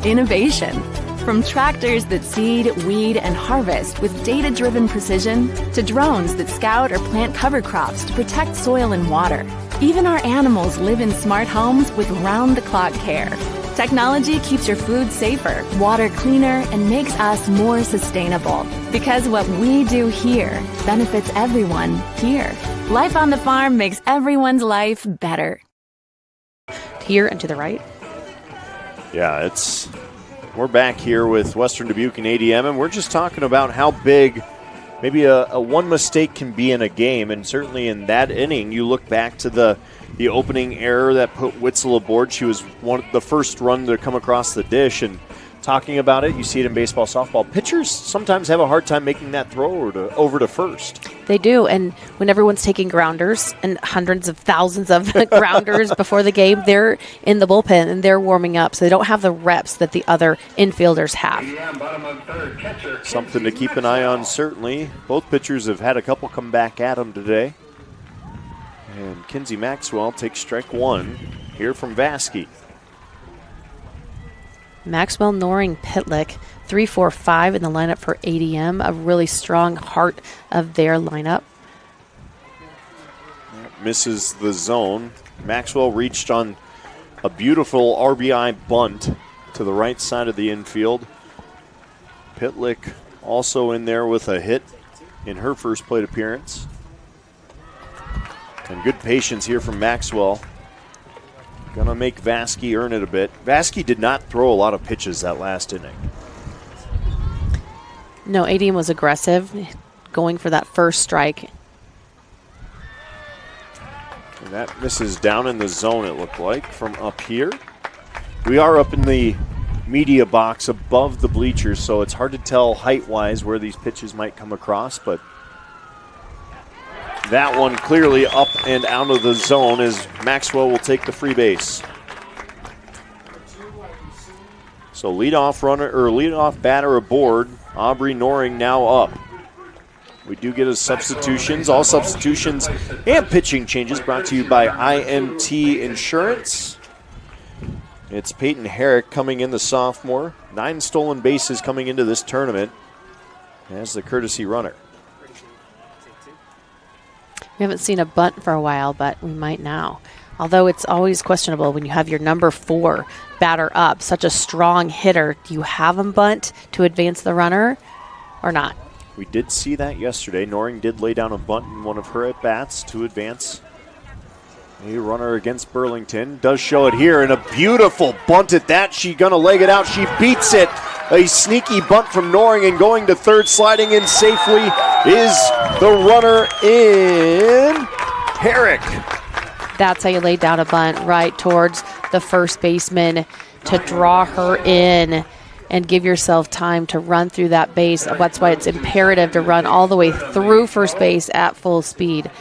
Innovation. From tractors that seed, weed, and harvest with data-driven precision to drones that scout or plant cover crops to protect soil and water. Even our animals live in smart homes with round-the-clock care. Technology keeps your food safer, water cleaner, and makes us more sustainable. Because what we do here benefits everyone here. Life on the farm makes everyone's life better. Here and to the right. Yeah, we're back here with Western Dubuque and ADM, and we're just talking about how big maybe a one mistake can be in a game. And certainly in that inning, you look back to the opening error that put Witzel aboard. She was the first run to come across the dish, and talking about it, you see it in baseball, softball. Pitchers sometimes have a hard time making that throw over to first. They do, and when everyone's taking grounders and hundreds of thousands of grounders before the game, they're in the bullpen and they're warming up, so they don't have the reps that the other infielders have. Something to keep an eye on, certainly. Both pitchers have had a couple come back at them today. And Kinsey Maxwell takes strike 1 here from Vasky. Maxwell, Noring, Pitlick, 3, 4, 5 in the lineup for ADM, a really strong heart of their lineup. Misses the zone. Maxwell reached on a beautiful RBI bunt to the right side of the infield. Pitlick also in there with a hit in her first plate appearance. And good patience here from Maxwell. Gonna make Vasky earn it a bit. Vasky did not throw a lot of pitches that last inning. No, ADM was aggressive, going for that first strike. And that misses down in the zone, it looked like, from up here. We are up in the media box above the bleachers, so it's hard to tell height-wise where these pitches might come across, but that one clearly up and out of the zone as Maxwell will take the free base. So leadoff batter aboard. Aubrey Noring now up. We do get his substitutions. All substitutions and pitching changes brought to you by IMT Insurance. It's Peyton Herrick coming in, the sophomore. 9 stolen bases coming into this tournament as the courtesy runner. We haven't seen a bunt for a while, but we might now. Although it's always questionable when you have your number 4 batter up, such a strong hitter. Do you have him bunt to advance the runner or not? We did see that yesterday. Noring did lay down a bunt in one of her at-bats to advance a runner against Burlington. Does show it here, and a beautiful bunt at that. She's going to leg it out. She beats it. A sneaky bunt from Noring, and going to third, sliding in safely, is the runner in Herrick. That's how you lay down a bunt, right towards the first baseman to draw her in and give yourself time to run through that base. That's why it's imperative to run all the way through first base at full speed.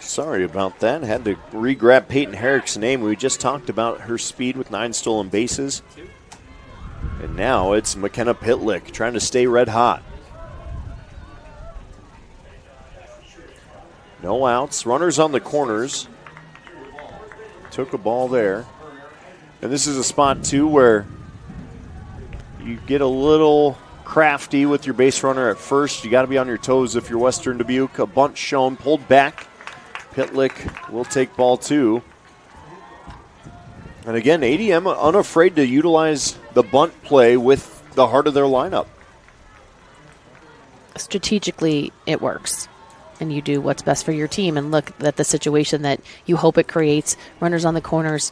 Sorry about that. Had to re-grab Peyton Herrick's name. We just talked about her speed with 9 stolen bases. And now it's McKenna Pitlick trying to stay red hot. No outs. Runners on the corners. Took a ball there. And this is a spot, too, where you get a little crafty with your base runner at first. You got to be on your toes if you're Western Dubuque. A bunt shown, pulled back. Pitlick will take ball 2. And again, ADM unafraid to utilize the bunt play with the heart of their lineup. Strategically, it works. And you do what's best for your team. And look at the situation that you hope it creates. Runners on the corners.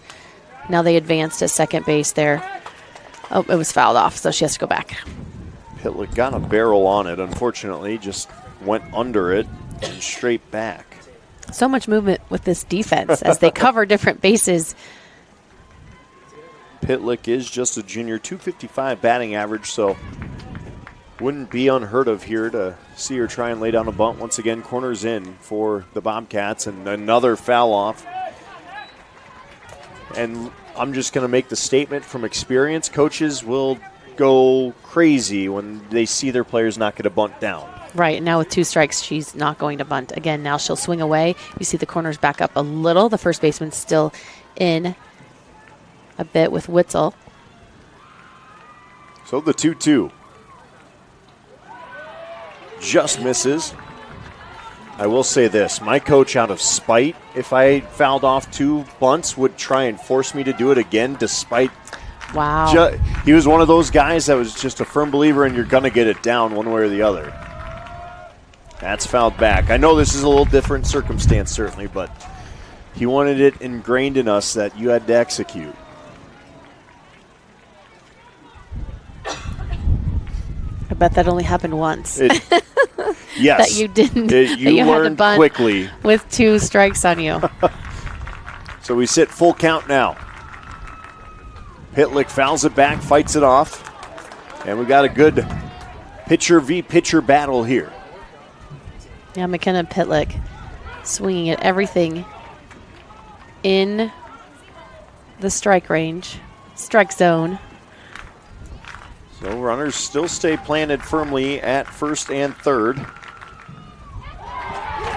Now they advanced at second base there. Oh, it was fouled off, so she has to go back. Pitlick got a barrel on it, unfortunately. Just went under it and straight back. So much movement with this defense as they cover different bases. Pitlick is just a junior, 255 batting average, so wouldn't be unheard of here to see her try and lay down a bunt. Once again, corners in for the Bobcats, and another foul off. And I'm just going to make the statement from experience, coaches will go crazy when they see their players not get a bunt down. Right, and now with 2 strikes, she's not going to bunt. Again, now she'll swing away. You see the corners back up a little. The first baseman's still in a bit with Witzel. So the 2-2. Just misses. I will say this. My coach, out of spite, if I fouled off 2 bunts, would try and force me to do it again despite... Wow. He was one of those guys that was just a firm believer in you're going to get it down one way or the other. That's fouled back. I know this is a little different circumstance, certainly, but he wanted it ingrained in us that you had to execute. I bet that only happened once. Yes. That you didn't. You learned had to bunt quickly. With 2 strikes on you. So we sit full count now. Pitlick fouls it back, fights it off. And we got a good pitcher v. pitcher battle here. Yeah, McKenna Pitlick swinging at everything in the strike range, strike zone. So runners still stay planted firmly at first and third.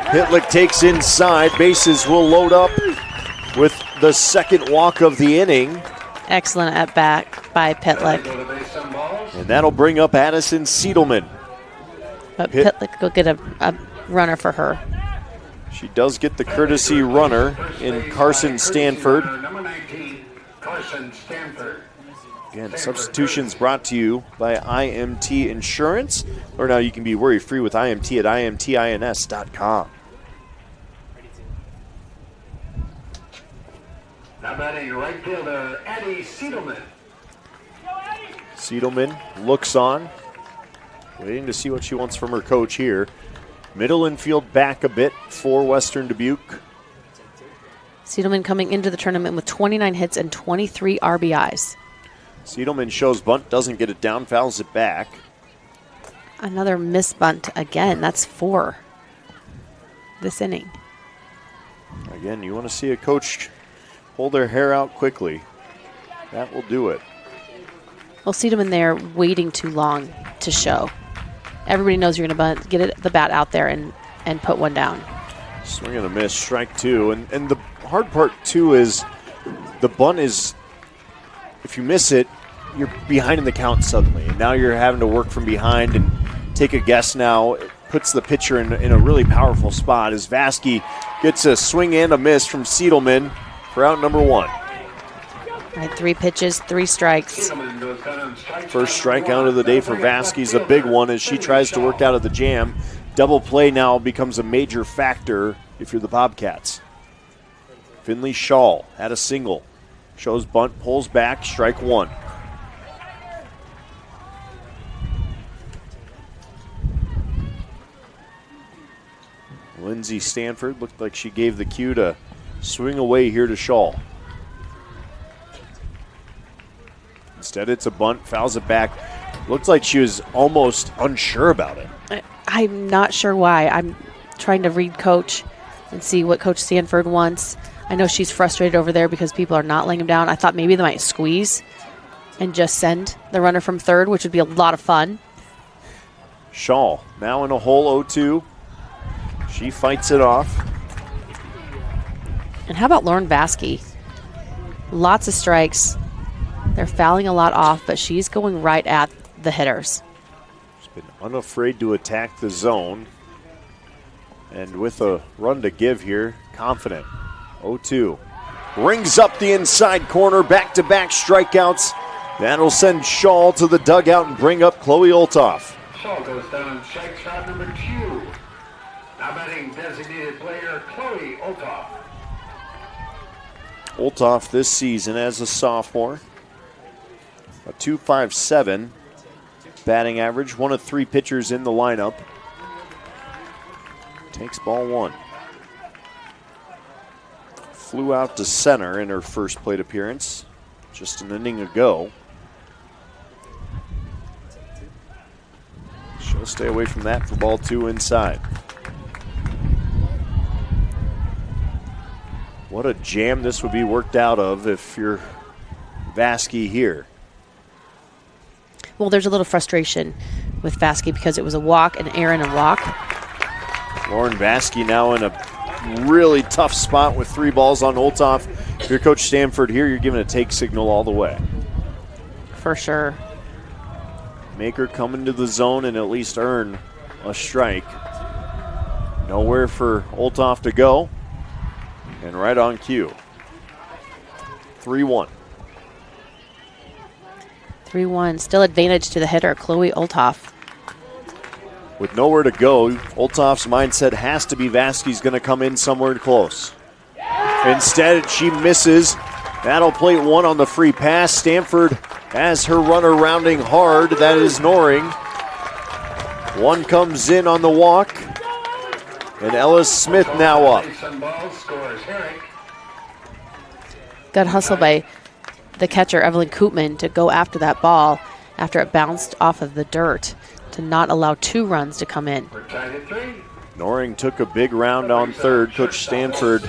Pitlick takes inside. Bases will load up with the second walk of the inning. Excellent at bat by Pitlick. And that'll bring up Addison Siedelman. But Pitlick will get a runner for her. She does get the courtesy runner in Carson Stanford. Number 19, Carson Stanford. Again, substitutions brought to you by IMT Insurance. Or now you can be worry-free with IMT at imtins.com. Now batting right fielder, Addie Siedelman. Siedelman looks on, waiting to see what she wants from her coach here. Middle infield back a bit for Western Dubuque. Siedelman coming into the tournament with 29 hits and 23 RBIs. Siedelman shows bunt, doesn't get it down, fouls it back. Another miss bunt again. That's 4 this inning. Again, you want to see a coach pull their hair out quickly. That will do it. Well, Siedelman there waiting too long to show. Everybody knows you're going to bunt. Get the bat out there and put one down. Swing and a miss, strike 2. And the hard part, too, is the bunt is, if you miss it, you're behind in the count suddenly. And now you're having to work from behind and take a guess now. It puts the pitcher in a really powerful spot as Vasky gets a swing and a miss from Siedelman for out number 1. All right, 3 pitches, 3 strikes. First strikeout of the day for Vasky's a big one as she tries to work out of the jam. Double play now becomes a major factor if you're the Bobcats. Finley Shaw had a single. Shows bunt, pulls back, strike 1. Lindsay Stanford looked like she gave the cue to swing away here to Shaw. Instead, it's a bunt, fouls it back. Looked like she was almost unsure about it. I'm not sure why. I'm trying to read Coach and see what Coach Stanford wants. I know she's frustrated over there because people are not laying him down. I thought maybe they might squeeze and just send the runner from third, which would be a lot of fun. Shaw now in a hole 0-2. She fights it off. And how about Lauren Vasky? Lots of strikes. They're fouling a lot off, but she's going right at the hitters. She's been unafraid to attack the zone. And with a run to give here, confident. 0-2. Rings up the inside corner, back-to-back strikeouts. That'll send Shaw to the dugout and bring up Chloe Olthoff. Shaw goes down, strike shot number 2. Now batting designated player Chloe Olthoff. Olthoff this season as a sophomore. A .257 batting average, one of 3 pitchers in the lineup. Takes ball 1. Flew out to center in her first plate appearance just an inning ago. She'll stay away from that for ball 2 inside. What a jam this would be worked out of if you're Vasky here. Well, there's a little frustration with Vasky because it was a walk, an error, and a walk. Lauren Vasky now in a really tough spot with 3 balls on Olthoff. If you're Coach Stanford here, you're giving a take signal all the way. For sure. Make her come into the zone and at least earn a strike. Nowhere for Olthoff to go. And right on cue. 3-1. 3-1. Still advantage to the hitter, Chloe Olthoff. With nowhere to go, Olthoff's mindset has to be Vasky's going to come in somewhere close. Instead, she misses. That'll plate 1 on the free pass. Stanford has her runner rounding hard. That is Noring. 1 comes in on the walk. And Ellis Smith now up. Good hustle by the catcher, Evelyn Koopman, to go after that ball after it bounced off of the dirt to not allow 2 runs to come in. Noring took a big round on third. Coach Stanford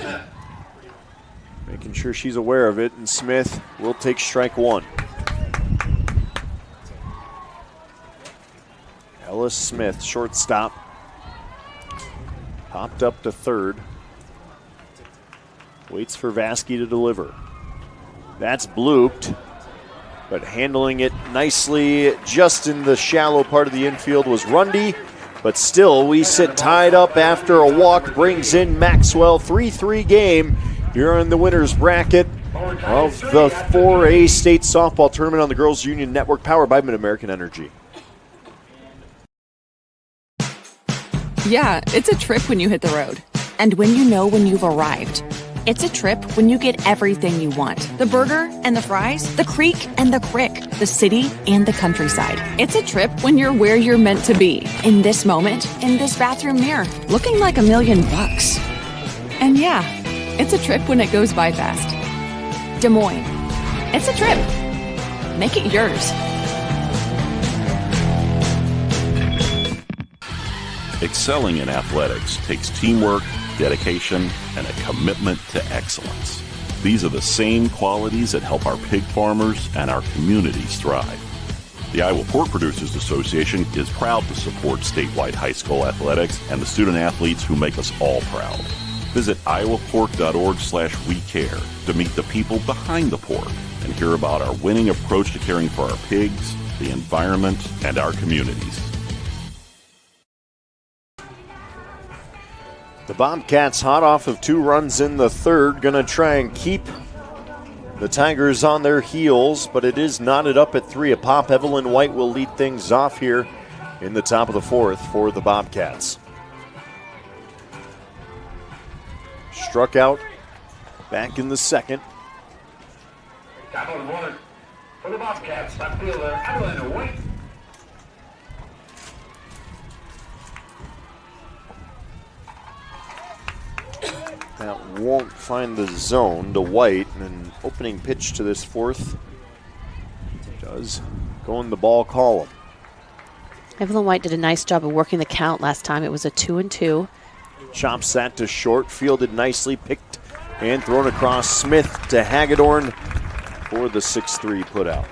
making sure she's aware of it, and Smith will take strike 1. Ellis Smith, shortstop, popped up to third. Waits for Vasky to deliver. That's blooped, but handling it nicely just in the shallow part of the infield was Rundy. But still, we sit tied up after a walk brings in Maxwell. 3-3 game here in the winner's bracket of the 4A State Softball Tournament on the Girls Union Network, powered by Mid-American Energy. Yeah, it's a trip when you hit the road. And when you know when you've arrived. It's a trip when you get everything you want. The burger and the fries, the creek and the crick, the city and the countryside. It's a trip when you're where you're meant to be. In this moment, in this bathroom mirror, looking like $1 million. And yeah, it's a trip when it goes by fast. Des Moines. It's a trip. Make it yours. Excelling in athletics takes teamwork, dedication, and a commitment to excellence. These are the same qualities that help our pig farmers and our communities thrive. The Iowa Pork Producers Association is proud to support statewide high school athletics and the student athletes who make us all proud. Visit iowapork.org/wecare to meet the people behind the pork and hear about our winning approach to caring for our pigs, the environment, and our communities. The Bobcats hot off of 2 runs in the third, gonna try and keep the Tigers on their heels, but it is knotted up at 3 a pop. Evelyn White will lead things off here in the top of the 4th for the Bobcats. Struck out back in the second. Top of the 1 for the Bobcats, top fielder Evelyn White. That won't find the zone to White, and an opening pitch to this 4th does go in the ball column. Evelyn White did a nice job of working the count last time. It was a 2-2. Chops that to short, fielded nicely, picked and thrown across. Smith to Hagedorn for the 6-3 putout.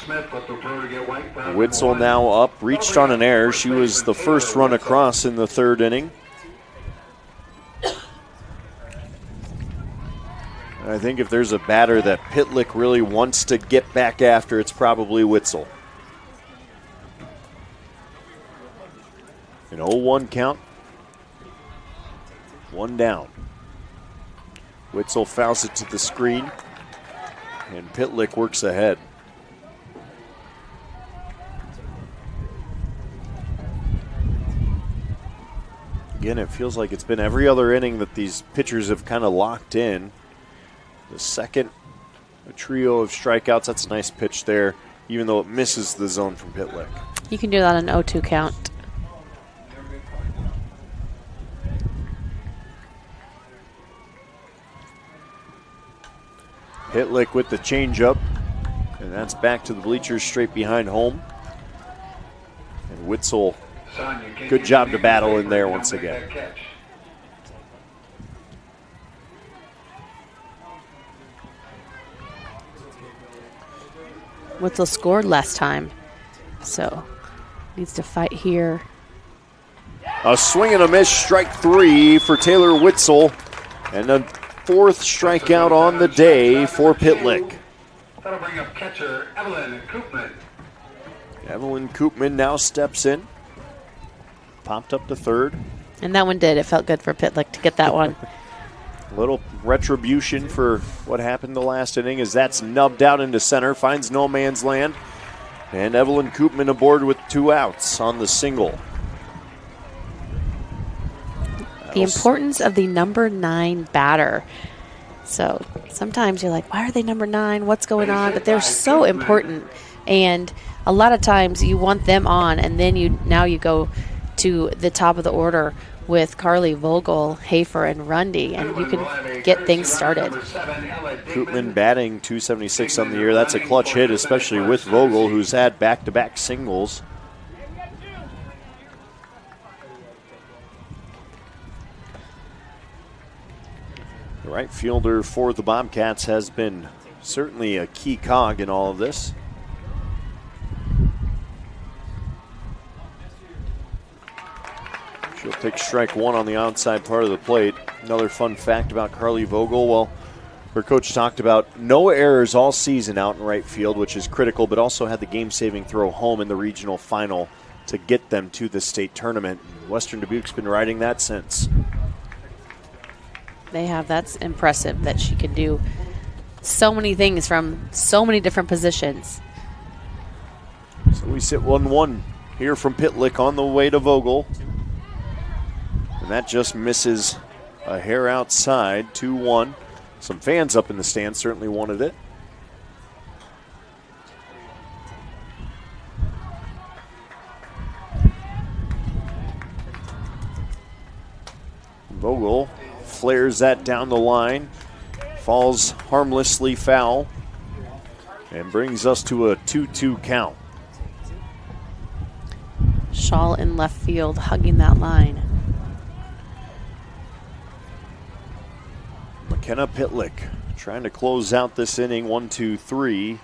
Smith, but prefer to get white. Witzel now up, reached on an error. She was the first run across in the third inning. And I think if there's a batter that Pitlick really wants to get back after, it's probably Witzel. An 0-1 count. One down. Witzel fouls it to the screen, and Pitlick works ahead. Again, it feels like it's been every other inning that these pitchers have kind of locked in. The second, a trio of strikeouts. That's a nice pitch there, even though it misses the zone from Pitlick. You can do that on an 0-2 count. Pitlick with the changeup, and that's back to the bleachers straight behind home. And Witzel, good job to battle in there once again. Witzel scored last time, so needs to fight here. A swing and a miss, strike three for Taylor Witzel, and a fourth strikeout on the day for Pitlick. That'll bring up catcher Evelyn Koopman. Evelyn Koopman now steps in. Popped up to third. And that one did. It felt good for Pitlick to get that one. A little retribution for what happened the last inning as that's nubbed out into center, finds no man's land. And Evelyn Koopman aboard with 2 outs on the single. The importance of the number 9 batter. So sometimes you're like, why are they number 9? What's going on? But they're so important. And a lot of times you want them on, and then you go to the top of the order with Carly Vogel, Hafer, and Rundy, and you can get things started. Koopman batting .276 on the year. That's a clutch hit, especially with Vogel, who's had back-to-back singles. The right fielder for the Bobcats has been certainly a key cog in all of this. She'll take strike one on the outside part of the plate. Another fun fact about Carly Vogel, well, her coach talked about no errors all season out in right field, which is critical, but also had the game-saving throw home in the regional final to get them to the state tournament. Western Dubuque's been riding that since. They have. That's impressive that she can do so many things from so many different positions. So we sit 1-1 here from Pitlick on the way to Vogel. And that just misses a hair outside, 2-1. Some fans up in the stands certainly wanted it. Vogel flares that down the line, falls harmlessly foul, and brings us to a 2-2 count. Shaw in left field hugging that line. McKenna Pitlick trying to close out this inning 1-2-3,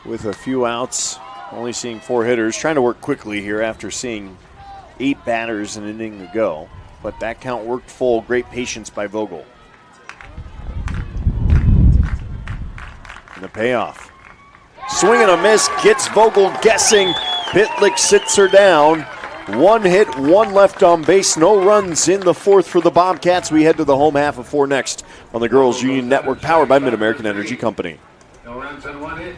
with a few outs, only seeing 4 hitters, trying to work quickly here after seeing 8 batters an inning ago. But that count worked full. Great patience by Vogel. And the payoff. Swing and a miss gets Vogel guessing. Pitlick sits her down. 1 hit, 1 left on base. No runs in the 4th for the Bobcats. We head to the home half of 4 next on the Girls Union Network, powered by Mid-American Energy Company. No runs and 1 hit.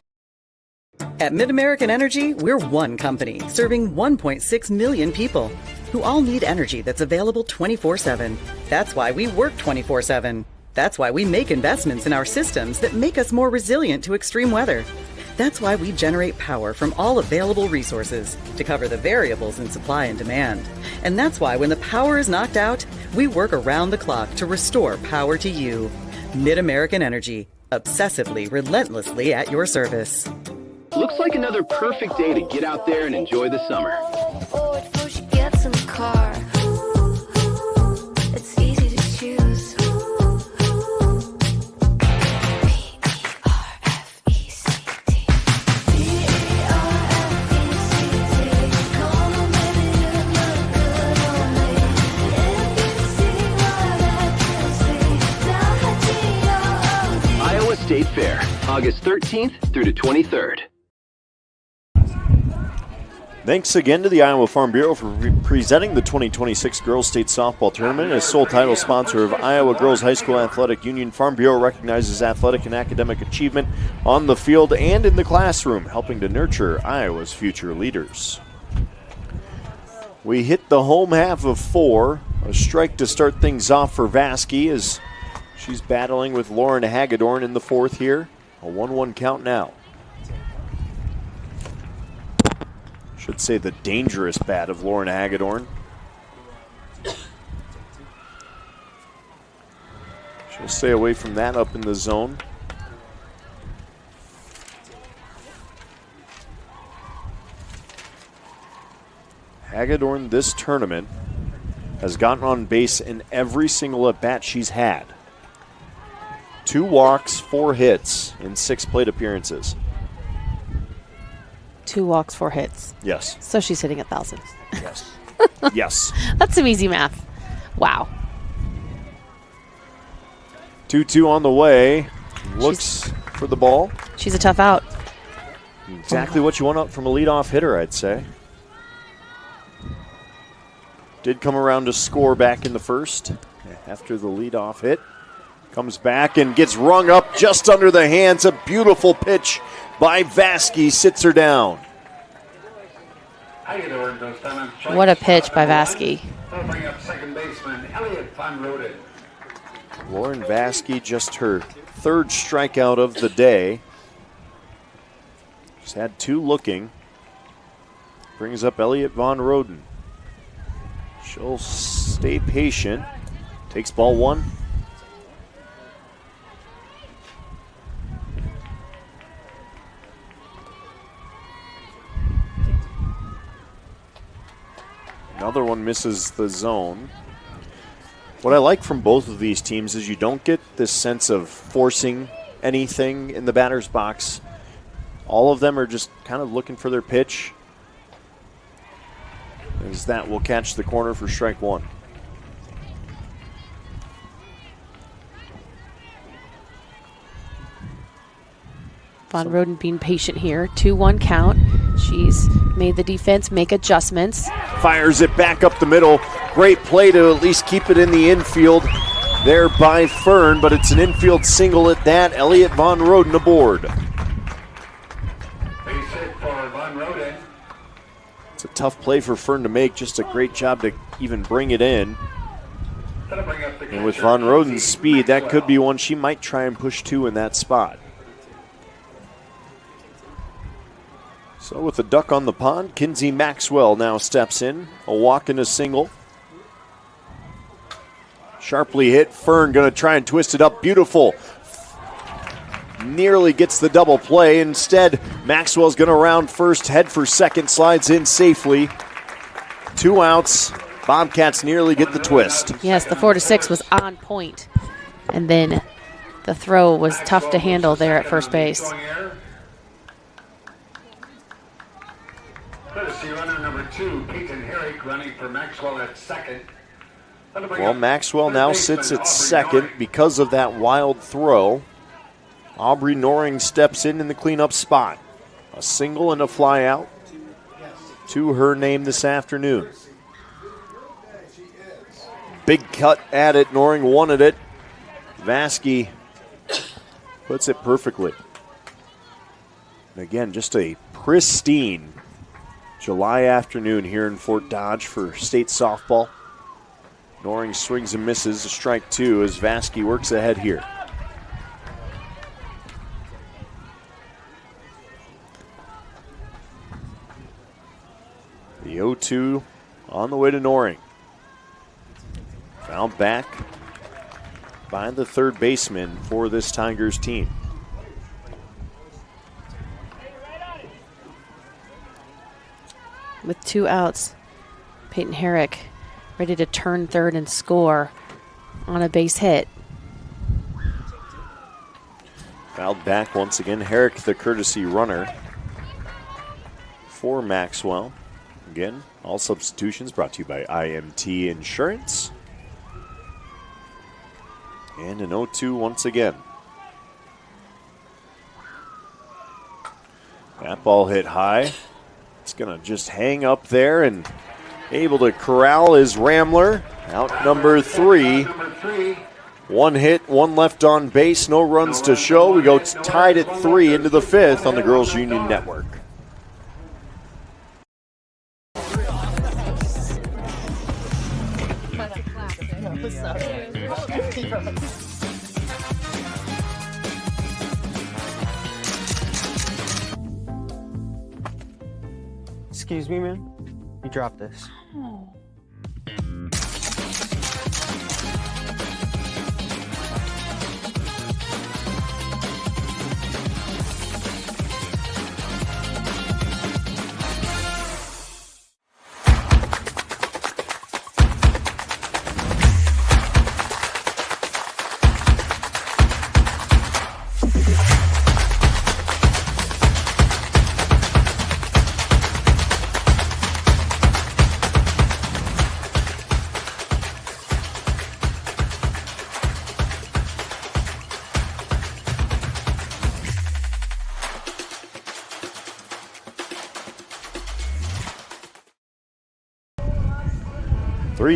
At Mid-American Energy, we're one company serving 1.6 million people who all need energy that's available 24/7. That's why we work 24/7. That's why we make investments in our systems that make us more resilient to extreme weather. That's why we generate power from all available resources to cover the variables in supply and demand. And that's why when the power is knocked out, we work around the clock to restore power to you. Mid-American Energy, obsessively, relentlessly at your service. Looks like another perfect day to get out there and enjoy the summer. She gets in the car. It's easy to choose. P-E-R-F-E-C-T. August 13th through the 23rd. Thanks again to the Iowa Farm Bureau for presenting the 2026 Girls State Softball Tournament. As sole title sponsor of Iowa Girls High School Athletic Union, Farm Bureau recognizes athletic and academic achievement on the field and in the classroom, helping to nurture Iowa's future leaders. We hit the home half of 4. A strike to start things off for Vasky as she's battling with Lauren Hagedorn in the 4th here. A 1-1 count now. Should say the dangerous bat of Lauren Hagedorn. She'll stay away from that up in the zone. Hagedorn this tournament has gotten on base in every single at-bat she's had. 2 walks, 4 hits in 6 plate appearances. 2 walks, 4 hits. Yes. So she's hitting 1,000. Yes. Yes. That's some easy math. Wow. 2-2 on the way. Looks for the ball. She's a tough out. Exactly what you want up from a leadoff hitter, I'd say. Did come around to score back in the 1st after the leadoff hit. Comes back and gets rung up just under the hands. A beautiful pitch by Vasky, sits her down. What a pitch by Vasky. Bring up second baseman Elliot Van Roden. Lauren Vasky, just her 3rd strikeout of the day. She's had 2 looking. Brings up Elliot Von Roden. She'll stay patient. Takes ball 1. Another one misses the zone. What I like from both of these teams is you don't get this sense of forcing anything in the batter's box. All of them are just kind of looking for their pitch, as that will catch the corner for strike 1. Von Roden being patient here. 2-1 count. She's made the defense make adjustments. Fires it back up the middle. Great play to at least keep it in the infield there by Fern, but it's an infield single at that. Elliot Von Roden aboard. Base hit for Von Roden. It's a tough play for Fern to make. Just a great job to even bring it in. And with Von Roden's speed, that could be one she might try and push to in that spot. So with the duck on the pond, Kinsey Maxwell now steps in. A walk and a single. Sharply hit. Fern going to try and twist it up. Beautiful. Nearly gets the double play. Instead, Maxwell's going to round first, head for second, slides in safely. 2 outs. Bobcats nearly get the twist. Yes, the 4-6 was on point. And then the throw was tough to handle there at first base. Courtesy runner number 2, Peyton Herrick, running for Maxwell at second. Well, Maxwell now sits at second because of that wild throw. Aubrey Noring steps in the cleanup spot. A single and a fly out to her name this afternoon. Big cut at it. Noring wanted it. Vasky puts it perfectly. And again, just a pristine July afternoon here in Fort Dodge for state softball. Noring swings and misses, a strike 2 as Vasky works ahead here. The 0-2 on the way to Noring. Fouled back by the 3rd baseman for this Tigers team. With 2 outs, Peyton Herrick ready to turn third and score on a base hit. Fouled back once again. Herrick, the courtesy runner for Maxwell. Again, all substitutions brought to you by IMT Insurance. And an 0-2 once again. That ball hit high. It's going to just hang up there, and able to corral is Ramler. Out number 3. 1 hit, 1 left on base, no runs to show. We go tied at 3 into the 5th on the Girls Union Network. Excuse me, man. You dropped this.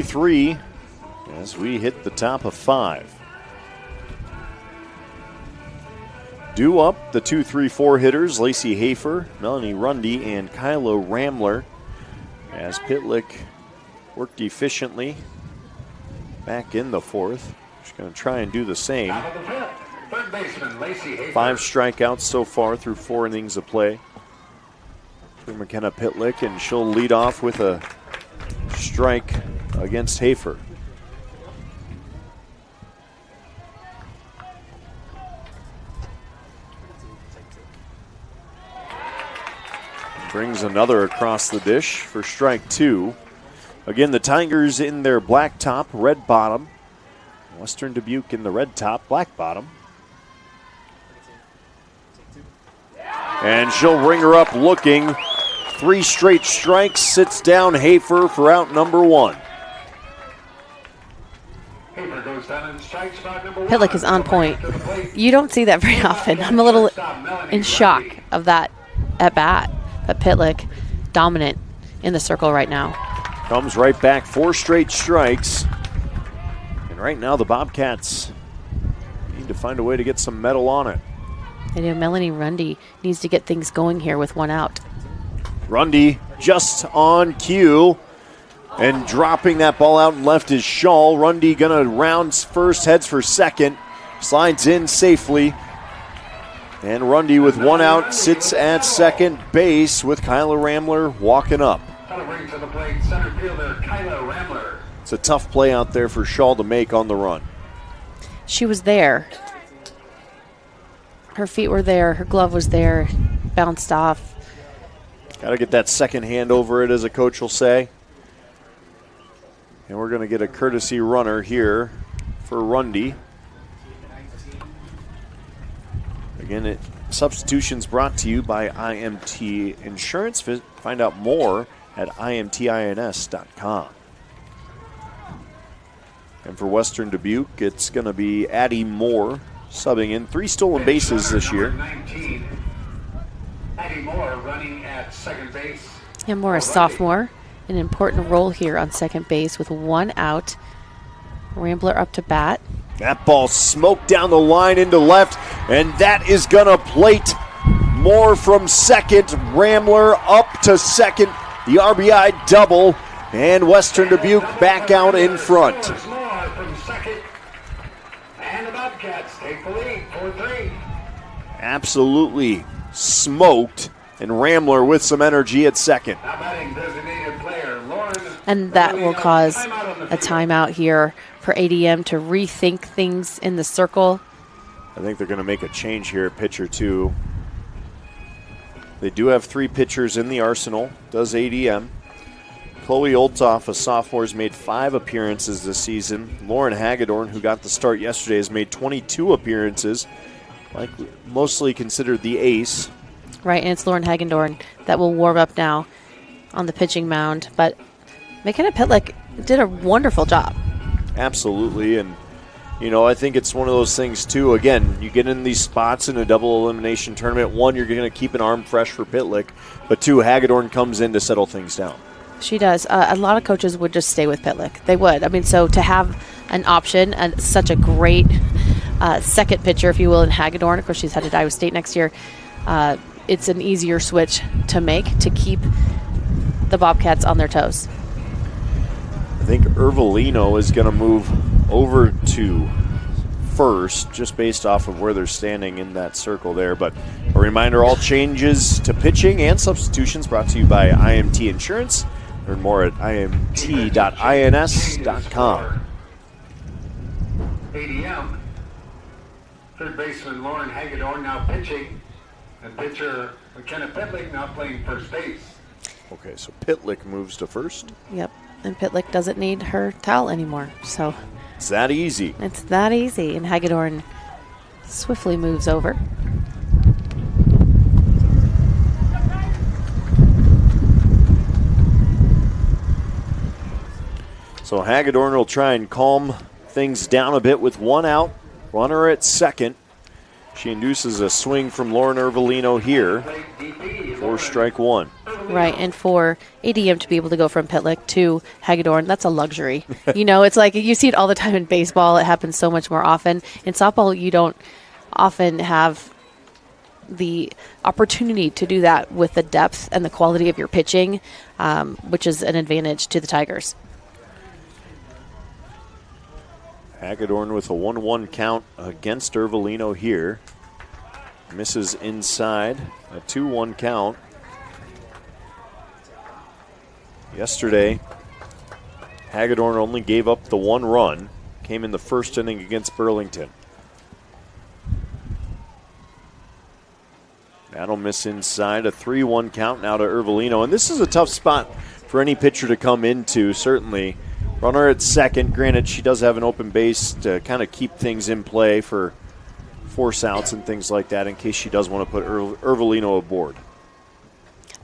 Three as we hit the top of 5. Due up, the 2-3-4 hitters, Lacey Hafer, Melanie Rundy, and Kyla Ramler, as Pitlick worked efficiently back in the 4th. She's going to try and do the same. Third baseman Lacey Hafer. 5 strikeouts so far through 4 innings of play for McKenna Pitlick, and she'll lead off with a strike against Hafer. Brings another across the dish for strike 2. Again, the Tigers in their black top, red bottom. Western Dubuque in the red top, black bottom. And she'll ring her up looking. 3 straight strikes, sits down Hafer for out number 1. Pitlick is on point. You don't see that very often. I'm a little in shock of that at bat. But Pitlick, dominant in the circle right now. Comes right back, 4 straight strikes. And right now the Bobcats need to find a way to get some metal on it. And Melanie Rundy needs to get things going here with 1 out. Rundy just on cue. And dropping that ball out and left is Shaw. Rundy gonna round first, heads for second. Slides in safely. And Rundy with 1 out sits at second base with Kyla Ramler walking up. To the plate, center fielder Kyla Ramler. It's a tough play out there for Shaw to make on the run. She was there. Her feet were there. Her glove was there. Bounced off. Got to get that second hand over it, as a coach will say. And we're going to get a courtesy runner here for Rundy. Again, substitutions brought to you by IMT Insurance. Find out more at imtins.com. And for Western Dubuque, it's going to be Addie Moore subbing in. 3 stolen bases this year. 19. Addie Moore running at second base. And Moore, a sophomore, an important role here on second base with 1 out. Rambler up to bat. That ball smoked down the line into left, and that is going to plate. Moore from second, Ramler up to second. The RBI double, and Western Dubuque back out in front. Moore from second, and the Bobcats take the lead, 4-3. Absolutely smoked, and Ramler with some energy at second. Now batting designated player Lauren. And that will cause a timeout here for ADM to rethink things in the circle. I think they're going to make a change here at pitcher 2. They do have 3 pitchers in the arsenal, does ADM. Chloe Olthoff, a sophomore, has made 5 appearances this season. Lauren Hagedorn, who got the start yesterday, has made 22 appearances, mostly considered the ace. Right, and it's Lauren Hagedorn that will warm up now on the pitching mound. But McKenna Pitlick did a wonderful job. Absolutely, and I think it's one of those things, too. Again, you get in these spots in a double elimination tournament. One, you're going to keep an arm fresh for Pitlick. But two, Hagedorn comes in to settle things down. She does. A lot of coaches would just stay with Pitlick. They would. I mean, so to have an option and such a great second pitcher, if you will, in Hagedorn, of course, she's headed to Iowa State next year, it's an easier switch to make to keep the Bobcats on their toes. I think Ervolino is going to move over to first, just based off of where they're standing in that circle there. But a reminder, all changes to pitching and substitutions brought to you by IMT Insurance. Learn more at imt.ins.com. ADM. Third baseman Lauren Hagedorn now pitching, and pitcher McKenna Pitlick now playing first base. Okay, so Pitlick moves to first. Yep, and Pitlick doesn't need her towel anymore, so it's that easy. It's that easy, and Hagedorn swiftly moves over. So Hagedorn will try and calm things down a bit with one out. Runner at second. She induces a swing from Lauren Ervolino here for strike one. Right, and for ADM to be able to go from Pitlick to Hagedorn, that's a luxury. It's like you see it all the time in baseball. It happens so much more often. In softball, you don't often have the opportunity to do that with the depth and the quality of your pitching, which is an advantage to the Tigers. Hagedorn with a 1-1 count against Ervolino here. Misses inside, a 2-1 count. Yesterday, Hagedorn only gave up the one run. Came in the first inning against Burlington. That'll miss inside, a 3-1 count now to Ervolino. And this is a tough spot for any pitcher to come into, certainly. Runner at second. Granted, she does have an open base to kind of keep things in play for force outs and things like that in case she does want to put Ervolino aboard.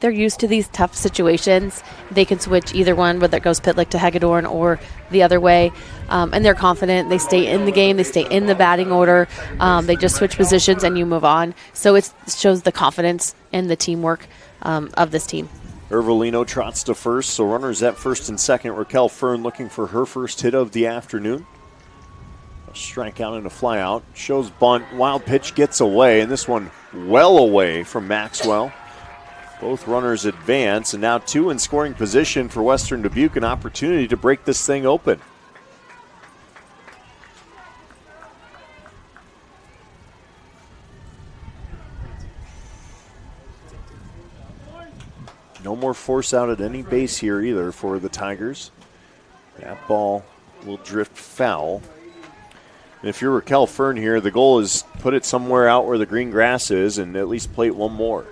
They're used to these tough situations. They can switch either one, whether it goes Pitlick to Hagedorn or the other way. And they're confident. They stay in the game. They stay in the batting order. They just switch positions and you move on. So it shows the confidence and the teamwork of this team. Ervolino trots to first, so runners at first and second. Raquel Fern looking for her first hit of the afternoon. A strikeout and a flyout. Shows bunt. Wild pitch gets away, and this one well away from Maxwell. Both runners advance, and now two in scoring position for Western Dubuque. An opportunity to break this thing open. No more force out at any base here either for the Tigers. That ball will drift foul. And if you're Raquel Fern here, the goal is put it somewhere out where the green grass is and at least plate one more.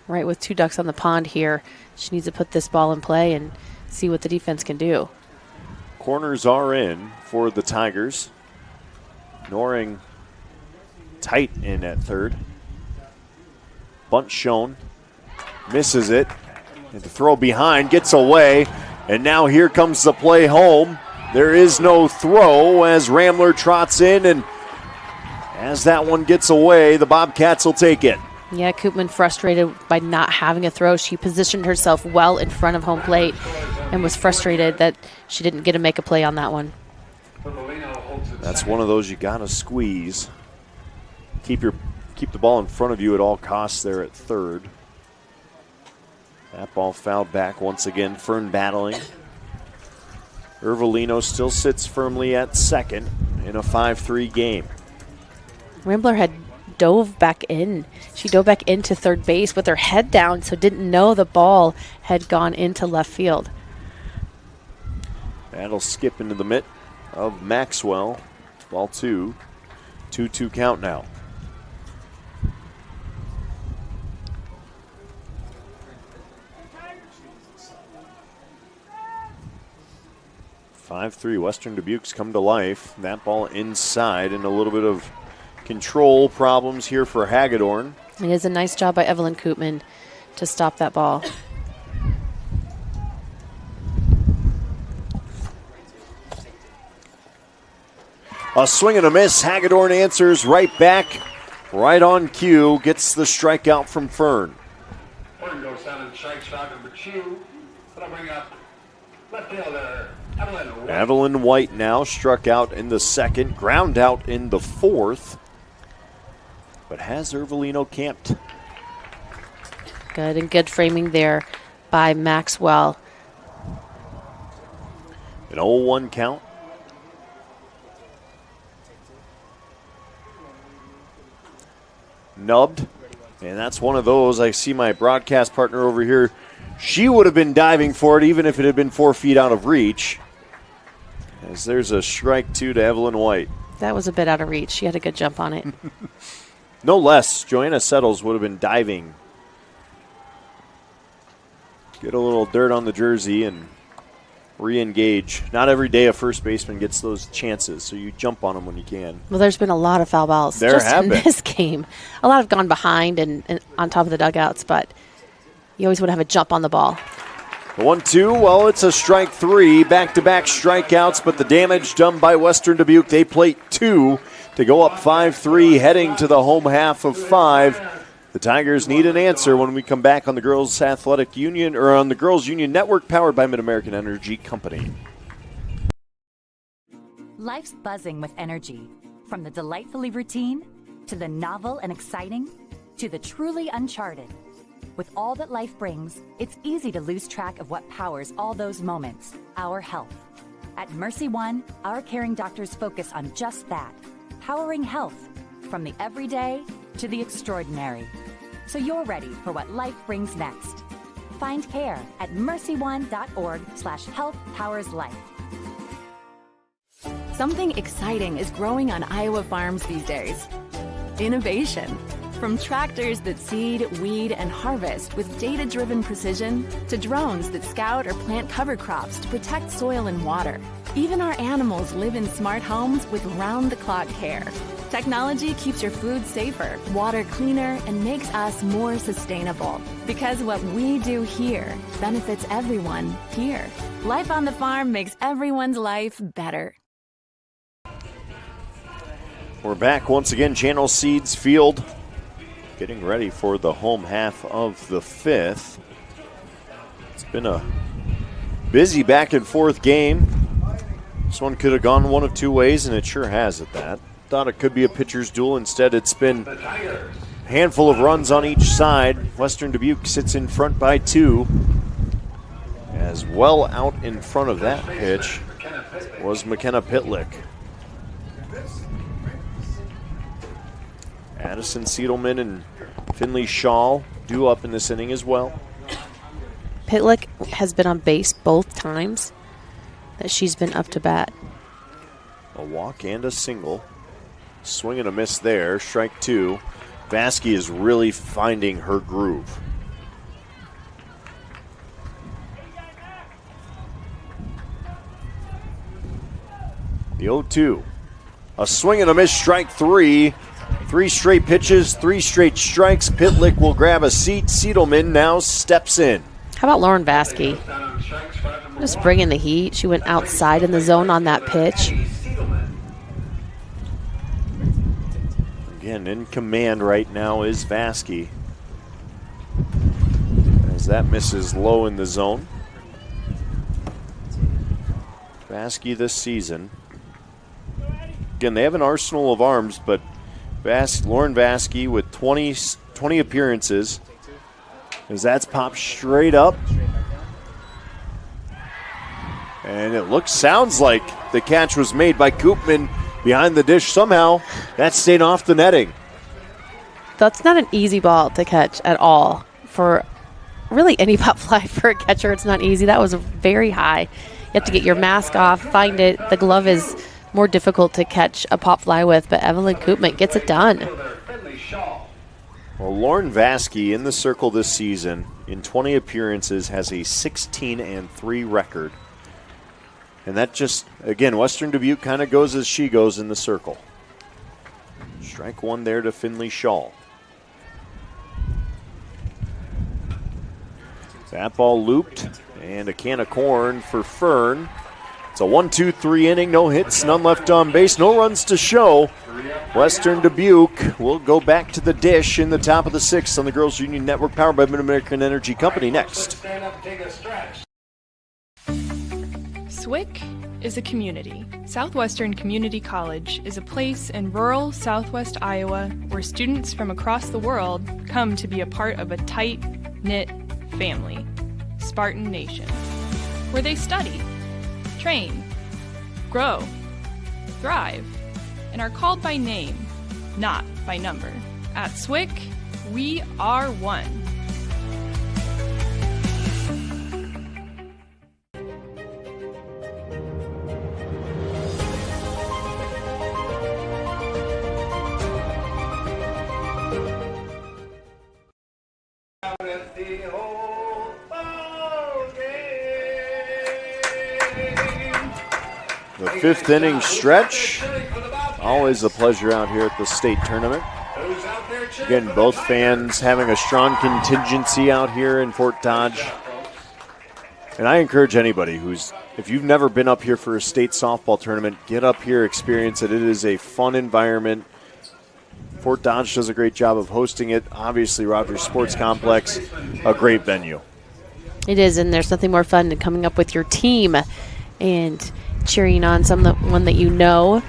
Right, with two ducks on the pond here, she needs to put this ball in play and see what the defense can do. Corners are in for the Tigers. Noring tight in at third. Bunt shown. Misses it. And the throw behind gets away. And now here comes the play home. There is no throw as Ramler trots in. And as that one gets away, the Bobcats will take it. Yeah, Koopman frustrated by not having a throw. She positioned herself well in front of home plate and was frustrated that she didn't get to make a play on that one. That's one of those you got to squeeze. Keep the ball in front of you at all costs there at third. That ball fouled back once again. Fern battling. Ervolino still sits firmly at second in a 5-3 game. Rambler had dove back in. She dove back into third base with her head down, so didn't know the ball had gone into left field. That'll skip into the mitt of Maxwell. Ball 2. 2-2 count now. (5-3) Western Dubuque's come to life. That ball inside and a little bit of control problems here for Hagedorn. It is a nice job by Evelyn Koopman to stop that ball. A swing and a miss. Hagedorn answers right back, right on cue. Gets the strikeout from Fern. Fern goes down and strikes out number 2. That'll bring up left fielder Evelyn White. Evelyn White now struck out in the second, ground out in the fourth, but has Ervelino camped. Good and good framing there by Maxwell. An 0-1 count. Nubbed, and that's one of those. I see my broadcast partner over here. She would have been diving for it even if it had been 4 feet out of reach. As there's a strike 2 to Evelyn White. That was a bit out of reach. She had a good jump on it. No less, Joanna Settles would have been diving. Get a little dirt on the jersey and re-engage. Not every day a first baseman gets those chances, so you jump on them when you can. Well, there's been a lot of foul balls There just have in been. this game. A lot have gone behind and on top of the dugouts, but you always want to have a jump on the ball. The 1-2, well, it's a strike 3. Back-to-back strikeouts, but the damage done by Western Dubuque. They plate 2 to go up 5-3, heading to the home half of 5. The Tigers need an answer when we come back on the Girls Athletic Union, or on the Girls Union Network, powered by Mid-American Energy Company. Life's buzzing with energy. From the delightfully routine, to the novel and exciting, to the truly uncharted. With all that life brings, it's easy to lose track of what powers all those moments, our health. At Mercy One, our caring doctors focus on just that, powering health, from the everyday to the extraordinary. So you're ready for what life brings next. Find care at mercyone.org/health-powers-life. Something exciting is growing on Iowa farms these days. Innovation. From tractors that seed, weed, and harvest with data-driven precision to drones that scout or plant cover crops to protect soil and water. Even our animals live in smart homes with round-the-clock care. Technology keeps your food safer, water cleaner, and makes us more sustainable. Because what we do here benefits everyone here. Life on the farm makes everyone's life better. We're back once again, Channel Seeds Field, getting ready for the home half of the 5th. It's been a busy back and forth game. This one could have gone one of 2 ways, and it sure has at that. Thought it could be a pitcher's duel. Instead, it's been a handful of runs on each side. Western Dubuque sits in front by 2. As well out in front of that pitch was McKenna Pitlick. Addison Siedelman and Finley Shaw due up in this inning as well. Pitlick has been on base both times that she's been up to bat. A walk and a single. Swing and a miss there. Strike 2. Vasky is really finding her groove. The 0-2. A swing and a miss. Strike 3. 3 straight pitches, 3 straight strikes. Pitlick will grab a seat. Siedelman now steps in. How about Lauren Vasky? Just bringing the heat. She went outside in the zone on that pitch. Again, in command right now is Vasky. As that misses low in the zone. Vasky this season. Again, they have an arsenal of arms, but Lauren Vasky with 20 appearances, as that's popped straight up. And it sounds like the catch was made by Koopman behind the dish. Somehow that stayed off the netting. That's not an easy ball to catch at all. For really any pop fly for a catcher, it's not easy. That was very high. You have to get your mask off, find it. The glove is more difficult to catch a pop fly with, but Evelyn Koopman gets it done. Well, Lauren Vasky in the circle this season in 20 appearances has a 16-3 record. And that just, again, Western Dubuque kind of goes as she goes in the circle. Strike 1 there to Finley Shaw. That ball looped, and a can of corn for Fern. It's a 1-2-3 inning, no hits, none left on base, no runs to show. Western Dubuque will go back to the dish in the top of the 6th on the Girls Union Network, powered by Mid-American Energy Company. Next. SWIC is a community. Southwestern Community College is a place in rural southwest Iowa where students from across the world come to be a part of a tight-knit family, Spartan Nation, where they study, train, grow, thrive, and are called by name, not by number. At SWIC, we are one. The 5th inning stretch. Always a pleasure out here at the state tournament. Again, both fans having a strong contingency out here in Fort Dodge. And I encourage anybody if you've never been up here for a state softball tournament, get up here, experience it. It is a fun environment. Fort Dodge does a great job of hosting it. Obviously, Rogers Sports Complex, a great venue. It is, and there's nothing more fun than coming up with your team and cheering on someone that you know.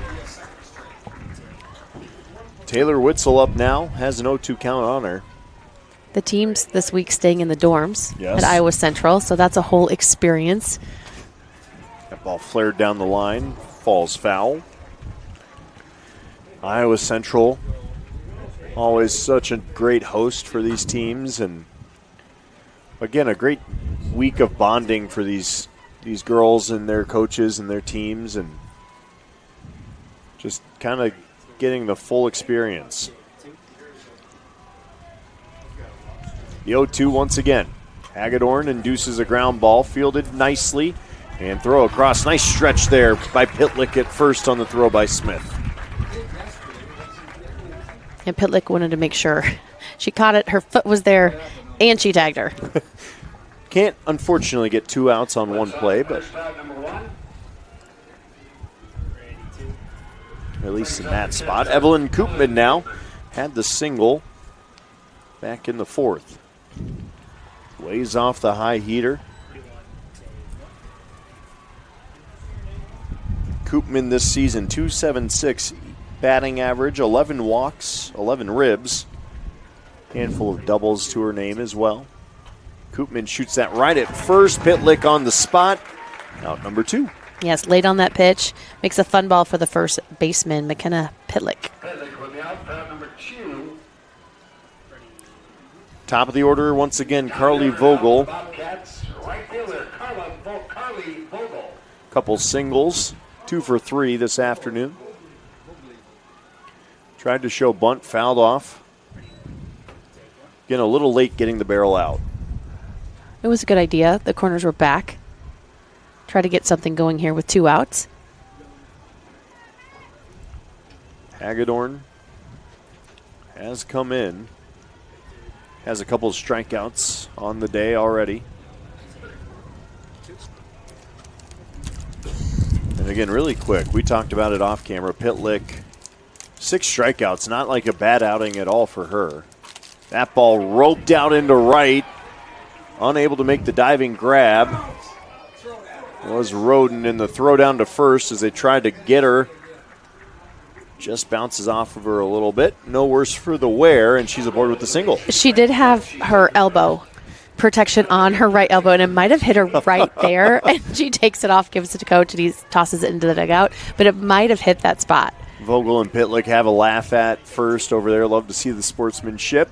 Taylor Witzel up now, has an 0-2 count on her. The team's this week staying in the dorms Yes. at Iowa Central, so that's a whole experience. That ball flared down the line, falls foul. Iowa Central, always such a great host for these teams, and again, a great week of bonding for these girls and their coaches and their teams, and just kind of getting the full experience. The 0-2 once again. Hagedorn induces a ground ball, fielded nicely, and throw across. Nice stretch there by Pitlick at first on the throw by Smith. And Pitlick wanted to make sure. She caught it, her foot was there, and she tagged her. Can't, unfortunately, get 2 outs on one play, but at least in that spot. Evelyn Koopman now had the single back in the 4th. Ways off the high heater. Koopman this season, .276 batting average, 11 walks, 11 ribs. Handful of doubles to her name as well. Koopman shoots that right at first. Pitlick on the spot. Out number 2. Yes, late on that pitch. Makes a fun ball for the first baseman, McKenna Pitlick. Top of the order, once again, Carly Vogel. Couple singles, 2 for 3 this afternoon. Tried to show bunt, fouled off. Again, a little late getting the barrel out. It was a good idea. The corners were back. Try to get something going here with 2 outs. Hagedorn has come in. Has a couple of strikeouts on the day already. And again, really quick, we talked about it off camera. Pitlick, 6 strikeouts, not like a bad outing at all for her. That ball roped out into right. Unable to make the diving grab. Was Roden in the throw down to first as they tried to get her. Just bounces off of her a little bit. No worse for the wear, and she's aboard with the single. She did have her elbow protection on her right elbow, and it might have hit her right there. And she takes it off, gives it to coach, and he tosses it into the dugout. But it might have hit that spot. Vogel and Pitlick have a laugh at first over there. Love to see the sportsmanship.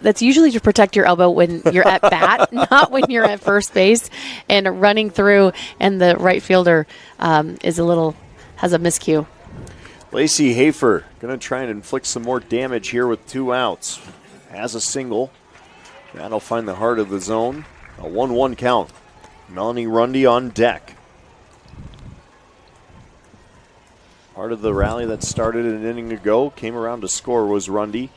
That's usually to protect your elbow when you're at bat, not when you're at first base and running through, and the right fielder has a miscue. Lacey Hafer going to try and inflict some more damage here with 2 outs. Has a single. That'll find the heart of the zone. A 1-1 count. Melanie Rundy on deck. Part of the rally that started an inning ago, came around to score, was Rundy.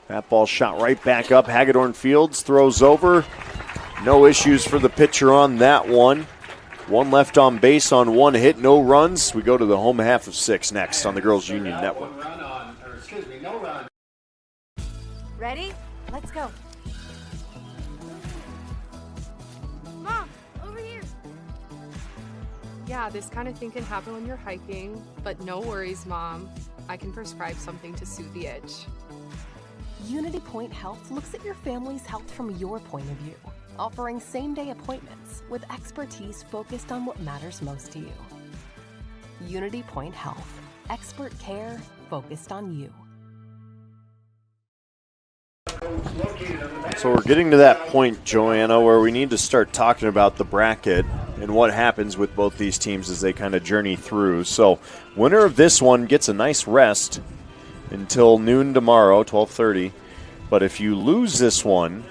That ball shot right back up. Hagedorn fields, throws over. No issues for the pitcher on that one. One left on base on one hit, no runs. We go to the home half of 6 next on the Girls Union Network. No run. Ready? Let's go. Mom, over here. Yeah, this kind of thing can happen when you're hiking, but no worries, Mom. I can prescribe something to soothe the itch. Unity Point Health looks at your family's health from your point of view, offering same-day appointments with expertise focused on what matters most to you. Unity Point Health, expert care focused on you. So we're getting to that point, Joanna, where we need to start talking about the bracket and what happens with both these teams as they kind of journey through. So winner of this one gets a nice rest until noon tomorrow, 12:30. But if you lose this one,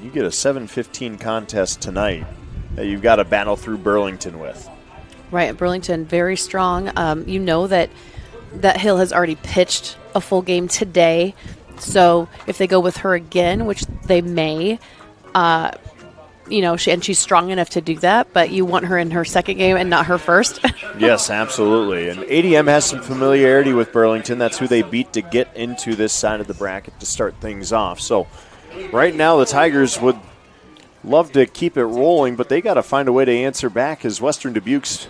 you get a 7:15 contest tonight that you've got to battle through Burlington with. Right, Burlington, very strong. You know that Hill has already pitched a full game today. So if they go with her again, which they may, she's strong enough to do that, but you want her in her second game and not her first. Yes, absolutely. And ADM has some familiarity with Burlington. That's who they beat to get into this side of the bracket to start things off. So right now the Tigers would love to keep it rolling, but they got to find a way to answer back as Western Dubuque's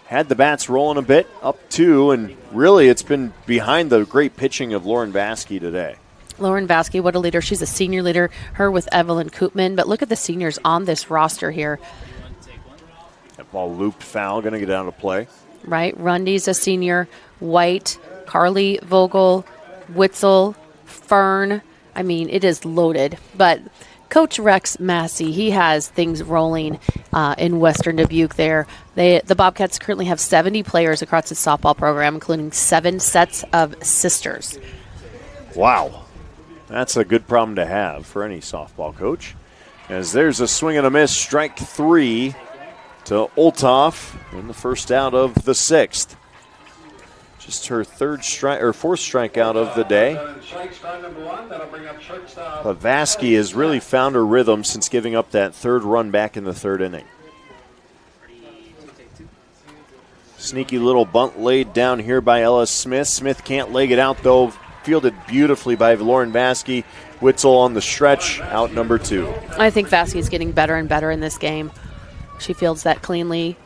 had the bats rolling a bit, up 2, and really it's been behind the great pitching of Lauren Vasky today. Lauren Vasky, what a leader. She's a senior leader, her with Evelyn Koopman. But look at the seniors on this roster here. That ball looped foul, going to get out of play. Right, Rundy's a senior, White, Carly Vogel, Witzel, Fern. I mean, it is loaded. But Coach Rex Massey, he has things rolling in Western Dubuque there. The Bobcats currently have 70 players across the softball program, including 7 sets of sisters. Wow. That's a good problem to have for any softball coach. As there's a swing and a miss, strike 3 to Olthoff in the first out of the 6th. Just her fourth strikeout of the day. But Vasky has really found her rhythm since giving up that 3rd run back in the 3rd inning. Sneaky little bunt laid down here by Ella Smith. Smith can't leg it out, though. Fielded beautifully by Lauren Vasky. Witzel on the stretch, out number 2. I think Vasky is getting better and better in this game. She fields that cleanly.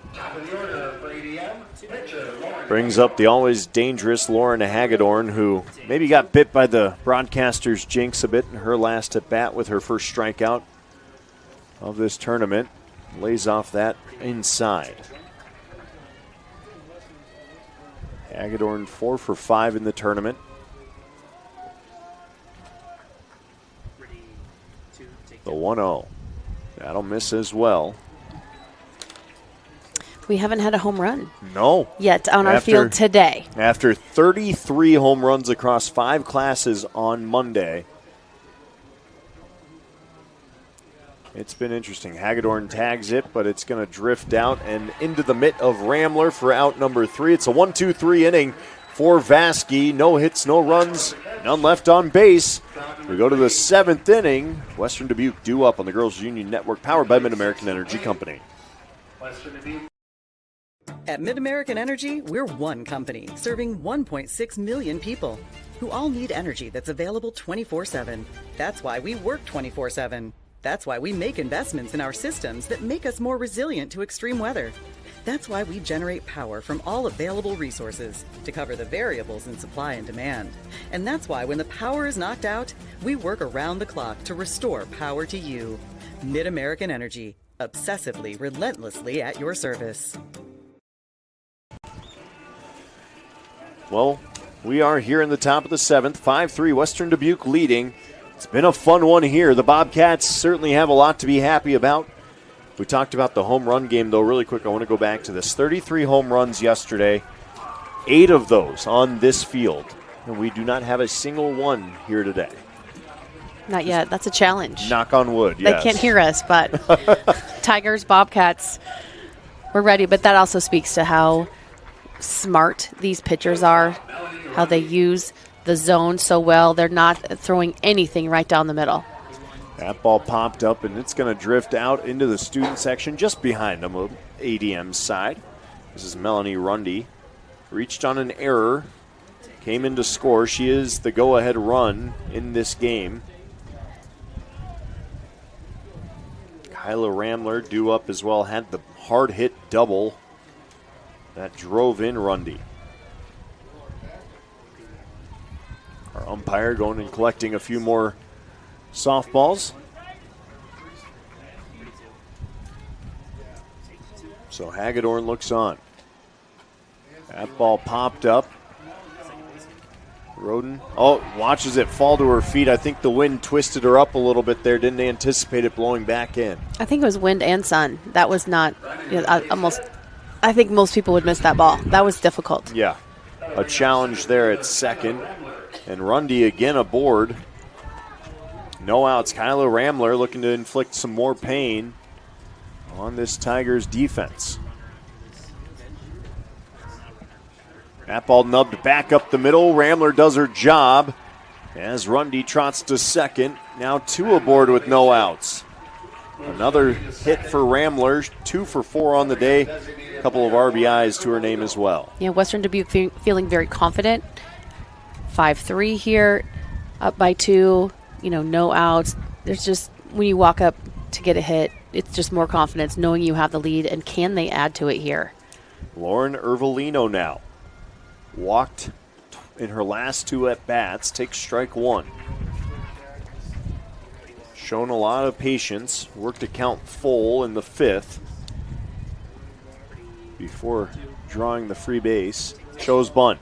Brings up the always dangerous Lauren Hagedorn, who maybe got bit by the broadcaster's jinx a bit in her last at-bat with her first strikeout of this tournament. Lays off that inside. Hagedorn 4 for 5 in the tournament. The 1-0. That'll miss as well. We haven't had a home run. No. Yet on our field today. After 33 home runs across 5 classes on Monday. It's been interesting. Hagedorn tags it, but it's going to drift out and into the mitt of Ramler for out number 3. It's a 1-2-3 inning for Vasky. No hits, no runs, none left on base. We go to the 7th inning. Western Dubuque due up on the Girls Union Network, powered by Mid-American Energy Company. At Mid-American Energy, we're one company serving 1.6 million people who all need energy that's available 24/7. That's why we work 24/7. That's why we make investments in our systems that make us more resilient to extreme weather. That's why we generate power from all available resources to cover the variables in supply and demand. And that's why when the power is knocked out, we work around the clock to restore power to you. Mid-American Energy, obsessively, relentlessly at your service. Well, we are here in the top of the 7th, 5-3 Western Dubuque leading. It's been a fun one here. The Bobcats certainly have a lot to be happy about. We talked about the home run game, though, really quick. I want to go back to this. 33 home runs yesterday, 8 of those on this field. And we do not have a single one here today. Not yet. That's a challenge. Knock on wood, yes. They can't hear us, but Tigers, Bobcats, we're ready. But that also speaks to how smart these pitchers are, how they use the zone so well. They're not throwing anything right down the middle. That ball popped up, and it's going to drift out into the student section just behind them of ADM's side. This is Melanie Rundy. Reached on an error, came in to score. She is the go-ahead run in this game. Kyla Ramler due up as well, had the hard hit double that drove in Rundy. Our umpire going and collecting a few more softballs. So Hagedorn looks on. That ball popped up. Roden, watches it fall to her feet. I think the wind twisted her up a little bit there. Didn't anticipate it blowing back in. I think it was wind and sun. That was not, I think most people would miss that ball. That was difficult. Yeah, a challenge there at second. And Rundy again aboard. No outs. Kyla Ramler looking to inflict some more pain on this Tigers defense. That ball nubbed back up the middle. Ramler does her job as Rundy trots to second. Now 2 aboard with no outs. Another hit for Ramler. 2 for 4 on the day. A couple of RBIs to her name as well. Yeah, Western Dubuque feeling very confident. 5-3 here, up by 2, no outs. There's just, when you walk up to get a hit, it's just more confidence knowing you have the lead, and can they add to it here? Lauren Ervolino now. Walked in her last 2 at-bats, takes strike 1. Shown a lot of patience, worked to count full in the 5th before drawing the free base. Chose bunt.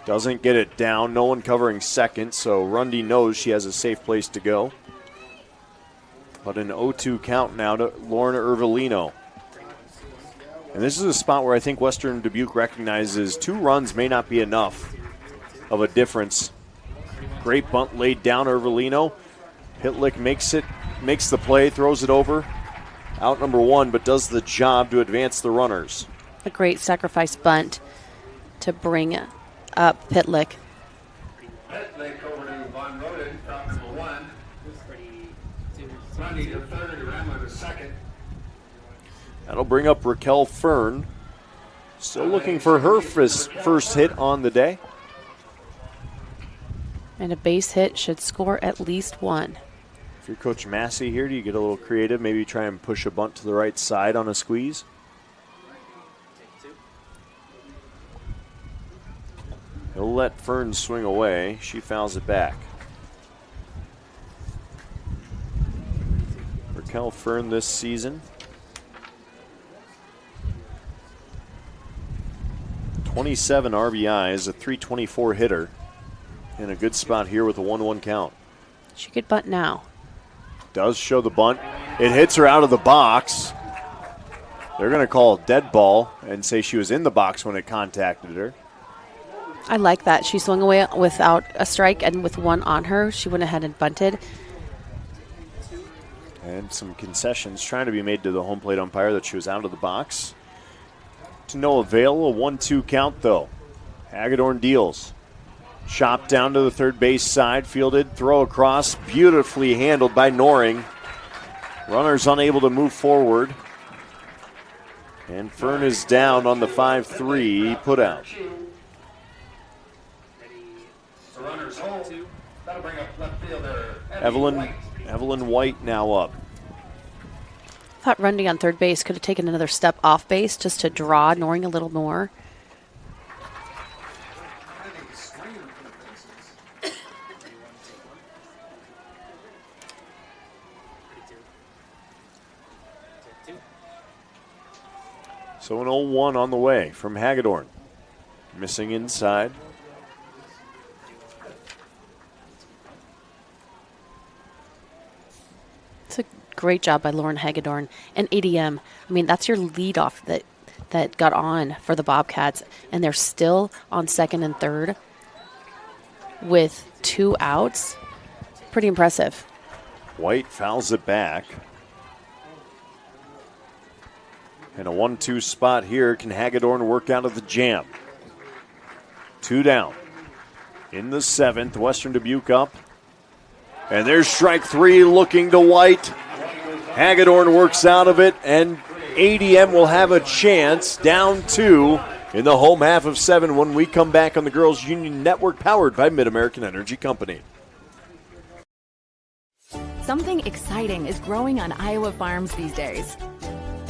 Doesn't get it down. No one covering second, so Rundy knows she has a safe place to go. But an 0-2 count now to Lauren Ervolino. And this is a spot where I think Western Dubuque recognizes 2 runs may not be enough of a difference. Great bunt laid down, Ervolino. Pitlick makes the play, throws it over. Out number 1, but does the job to advance the runners. A great sacrifice bunt to bring up Pitlick. Pitlick over to Von Roden, drop number 1. Rundy to third, Ramler to second. That'll bring up Raquel Fern. Still looking for her first hit on the day. And a base hit should score at least 1. If you're Coach Massey here, do you get a little creative? Maybe try and push a bunt to the right side on a squeeze? He'll let Fern swing away. She fouls it back. Raquel Fern this season. 27 RBIs, a .324 hitter. In a good spot here with a 1-1 count. She could bunt now. Does show the bunt. It hits her out of the box. They're going to call a dead ball and say she was in the box when it contacted her. I like that. She swung away without a strike, and with 1 on her, she went ahead and bunted. And some concessions trying to be made to the home plate umpire that she was out of the box. To no avail, a 1-2 count though. Hagedorn deals. Chopped down to the third base side, fielded, throw across, beautifully handled by Noring. Runners unable to move forward. And Fern is down on the 5-3 put out. Runners hold. That'll bring up left fielder Evelyn White now up. I thought Rundy on third base could have taken another step off base just to draw Noring a little more. So an 0-1 on the way from Hagedorn. Missing inside. It's a great job by Lauren Hagedorn and ADM. I mean, that's your leadoff that got on for the Bobcats, and they're still on second and third with 2 outs. Pretty impressive. White fouls it back. And a 1-2 spot here. Can Hagedorn work out of the jam? 2 down. In the 7th, Western Dubuque up And there's strike 3 looking to White. Hagedorn works out of it, and ADM will have a chance, down 2 in the home half of 7 when we come back on the Girls Union Network, powered by Mid-American Energy Company. Something exciting is growing on Iowa farms these days.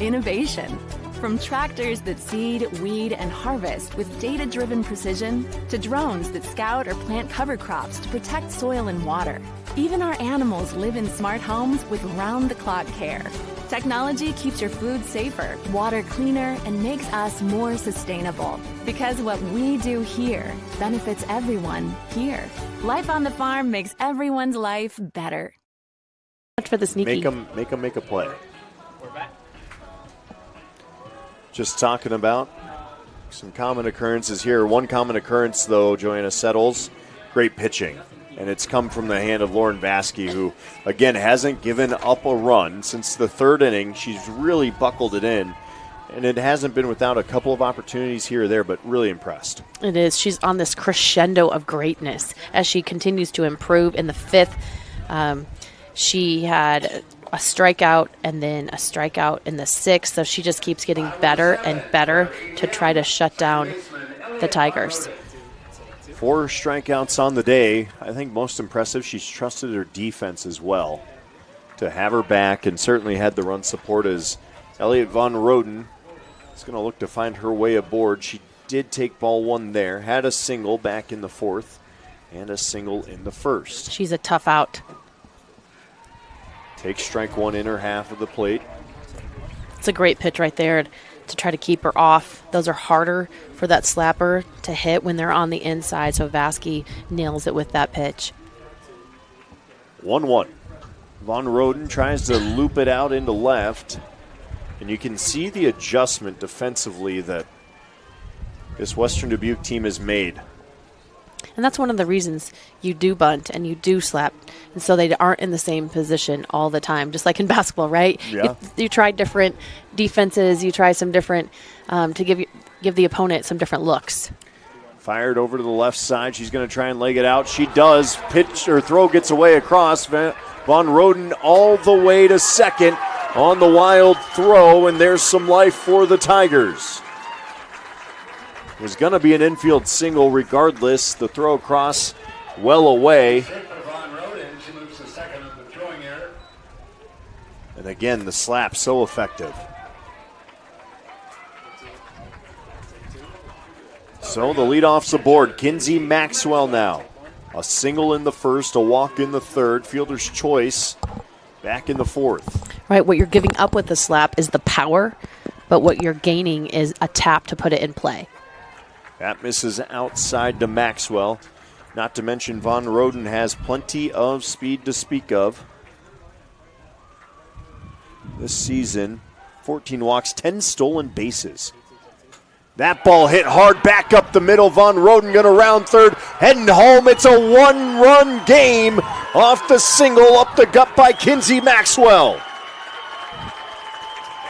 Innovation. From tractors that seed, weed, and harvest with data-driven precision to drones that scout or plant cover crops to protect soil and water. Even our animals live in smart homes with round-the-clock care. Technology keeps your food safer, water cleaner, and makes us more sustainable. Because what we do here benefits everyone here. Life on the farm makes everyone's life better. For the sneaky. Make a play. Just talking about some common occurrences here. One common occurrence, though, Joanna Settles, great pitching. And it's come from the hand of Lauren Vasky, who, again, hasn't given up a run since the 3rd inning. She's really buckled it in. And it hasn't been without a couple of opportunities here or there, but really impressed. It is. She's on this crescendo of greatness as she continues to improve. In the 5th, she had a strikeout and then a strikeout in the 6th, so she just keeps getting better and better to try to shut down the Tigers. 4 strikeouts on the day. I think most impressive, she's trusted her defense as well to have her back, and certainly had the run support as Elliott Von Roden is going to look to find her way aboard. She did take ball 1 there, had a single back in the 4th and a single in the 1st. She's a tough out. Takes strike 1 in her half of the plate. It's a great pitch right there to try to keep her off. Those are harder for that slapper to hit when they're on the inside, so Vasky nails it with that pitch. 1-1. Von Roden tries to loop it out into left, and you can see the adjustment defensively that this Western Dubuque team has made. And that's one of the reasons you do bunt and you do slap, and so they aren't in the same position all the time, just like in basketball, right? Yeah. You try different defenses, you try some different to give the opponent some different looks. Fired over to the left side. She's going to try and leg it out. She does. Pitch or throw gets away across. Von Roden all the way to second on the wild throw, and there's some life for the Tigers. It was going to be an infield single regardless. The throw across well away. And again, the slap so effective. So the leadoff's aboard. Kinsey Maxwell now. A single in the 1st, a walk in the 3rd. Fielder's choice back in the 4th. Right, what you're giving up with the slap is the power, but what you're gaining is a tap to put it in play. That misses outside to Maxwell. Not to mention Von Roden has plenty of speed to speak of. This season, 14 walks, 10 stolen bases. That ball hit hard back up the middle. Von Roden going to round 3rd, heading home. It's a 1-run game off the single up the gut by Kinsey Maxwell.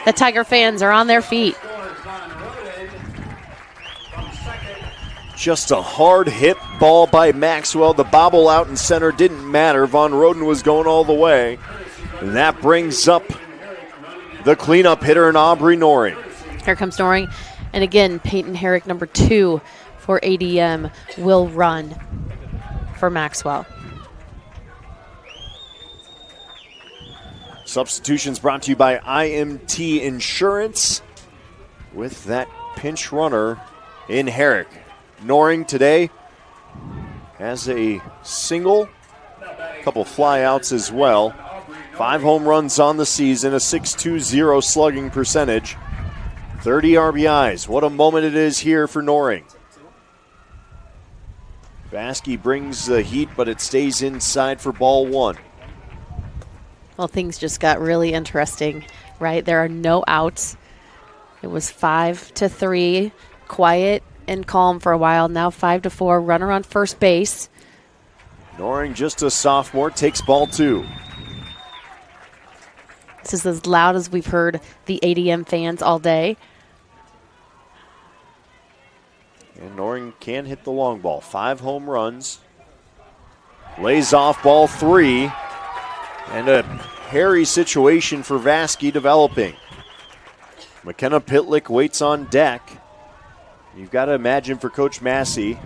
The Tiger fans are on their feet. Just a hard hit ball by Maxwell. The bobble out in center didn't matter. Von Roden was going all the way. And that brings up the cleanup hitter in Aubrey Noring. Here comes Noring. And again, Peyton Herrick, number 2 for ADM, will run for Maxwell. Substitutions brought to you by IMT Insurance with that pinch runner in Herrick. Noring today has a single, a couple flyouts as well. 5 home runs on the season, a .620 slugging percentage, 30 RBIs. What a moment it is here for Noring. Vasky brings the heat, but it stays inside for ball 1. Well, things just got really interesting, right? There are no outs. It was 5-3, quiet and calm for a while. Now 5-4, runner on first base. Noring, just a sophomore, takes ball 2. This is as loud as we've heard the ADM fans all day. And Noring can hit the long ball. 5 home runs. lays off ball 3. And a hairy situation for Vasky developing. McKenna Pitlick waits on deck. You've got to imagine for Coach Massey,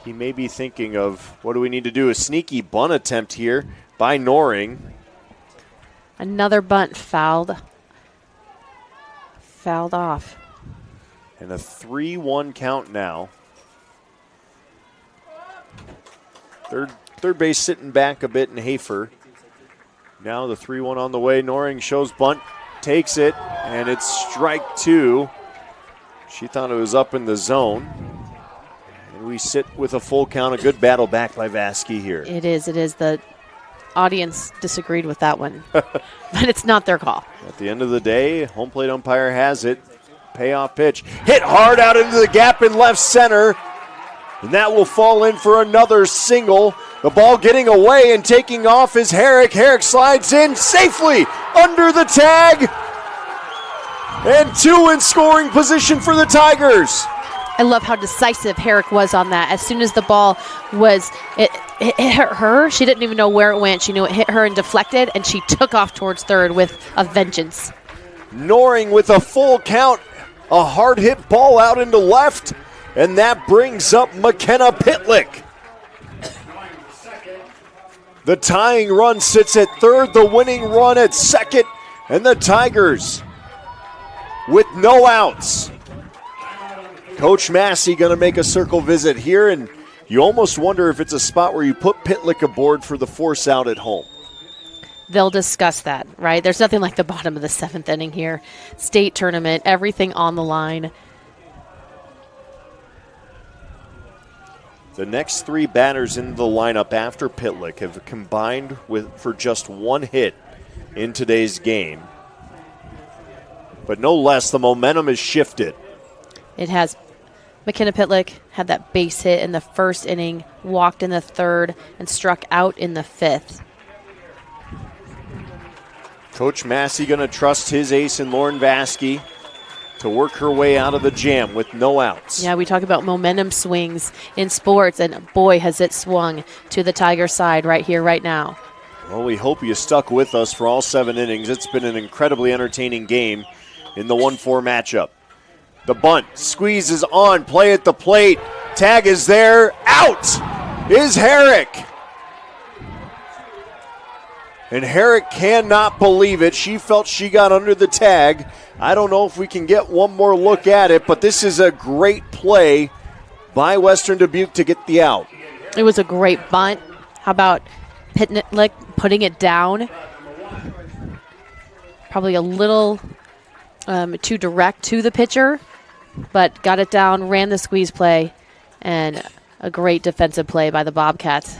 he may be thinking of, what do we need to do? A sneaky bunt attempt here by Noring. Another bunt fouled off. And a 3-1 count now. Third base sitting back a bit in Hafer. Now the 3-1 on the way. Noring shows bunt, takes it, and it's strike 2. She thought it was up in the zone. And we sit with a full count. A good battle back by Vasky here. It is. The audience disagreed with that one, but it's not their call. At the end of the day, home plate umpire has it. Payoff pitch. Hit hard out into the gap in left center. And that will fall in for another single. The ball getting away and taking off is Herrick. Herrick slides in safely under the tag. And 2 in scoring position for the Tigers. I love how decisive Herrick was on that. As soon as the ball was, it hit her. She didn't even know where it went. She knew it hit her and deflected, and she took off towards third with a vengeance. Noring with a full count. A hard hit ball out into left. And that brings up McKenna Pitlick. The tying run sits at third, the winning run at second, and the Tigers with no outs. Coach Massey going to make a circle visit here, and you almost wonder if it's a spot where you put Pitlick aboard for the force out at home. They'll discuss that, right? There's nothing like the bottom of the 7th inning here. State tournament, everything on the line. The next 3 batters in the lineup after Pitlick have combined for just 1 hit in today's game. But no less, the momentum has shifted. It has. McKenna Pitlick had that base hit in the 1st inning, walked in the 3rd, and struck out in the 5th. Coach Massey going to trust his ace in Lauren Vasky to work her way out of the jam with no outs. Yeah, we talk about momentum swings in sports, and boy, has it swung to the Tiger side right here, right now. Well, we hope you stuck with us for all 7 innings. It's been an incredibly entertaining game in the 1-4 matchup. The bunt squeezes on, play at the plate. Tag is there. Out is Herrick. And Herrick cannot believe it. She felt she got under the tag. I don't know if we can get one more look at it, but this is a great play by Western Dubuque to get the out. It was a great bunt. How about Pitlick putting it down? Probably a little too direct to the pitcher, but got it down, ran the squeeze play, and a great defensive play by the Bobcats.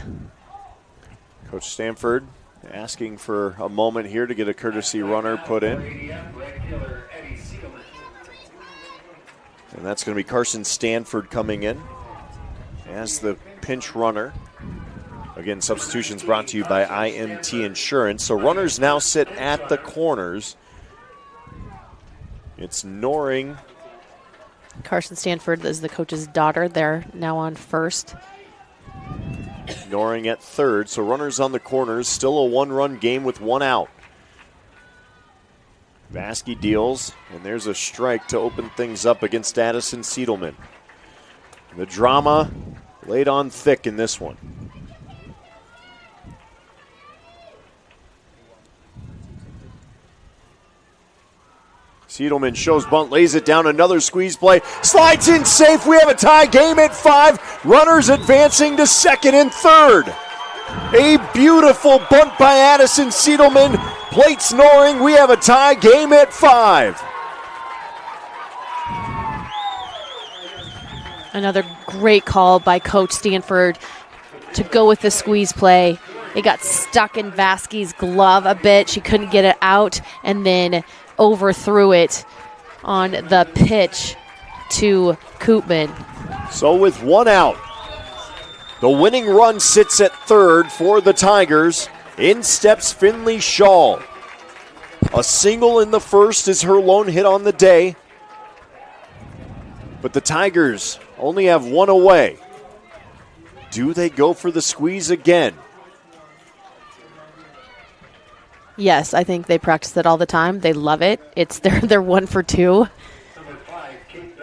Coach Stanford asking for a moment here to get a courtesy runner put in. And that's going to be Carson Stanford coming in as the pinch runner. Again, substitutions brought to you by IMT Insurance. So runners now sit at the corners. It's Noring. Carson Stanford is the coach's daughter. They're now on first. Noring at third, so runners on the corners. Still a 1-run game with 1 out. Vasky deals, and there's a strike to open things up against Addison Siedelman. The drama laid on thick in this one. Siedelman shows bunt, lays it down, another squeeze play, slides in safe. We have a tie game at 5. Runners advancing to second and third. A beautiful bunt by Addison Siedelman. Plates Noring. We have a tie game at 5. Another great call by Coach Stanford to go with the squeeze play. It got stuck in Vasky's glove a bit. She couldn't get it out, and then overthrew it on the pitch to Koopman. So with 1 out, the winning run sits at third for the Tigers. In steps Finley Shaw. A single in the first is her lone hit on the day. But the Tigers only have 1 away. Do they go for the squeeze again? Yes, I think they practice it all the time. They love it. It's they're 1 for 2.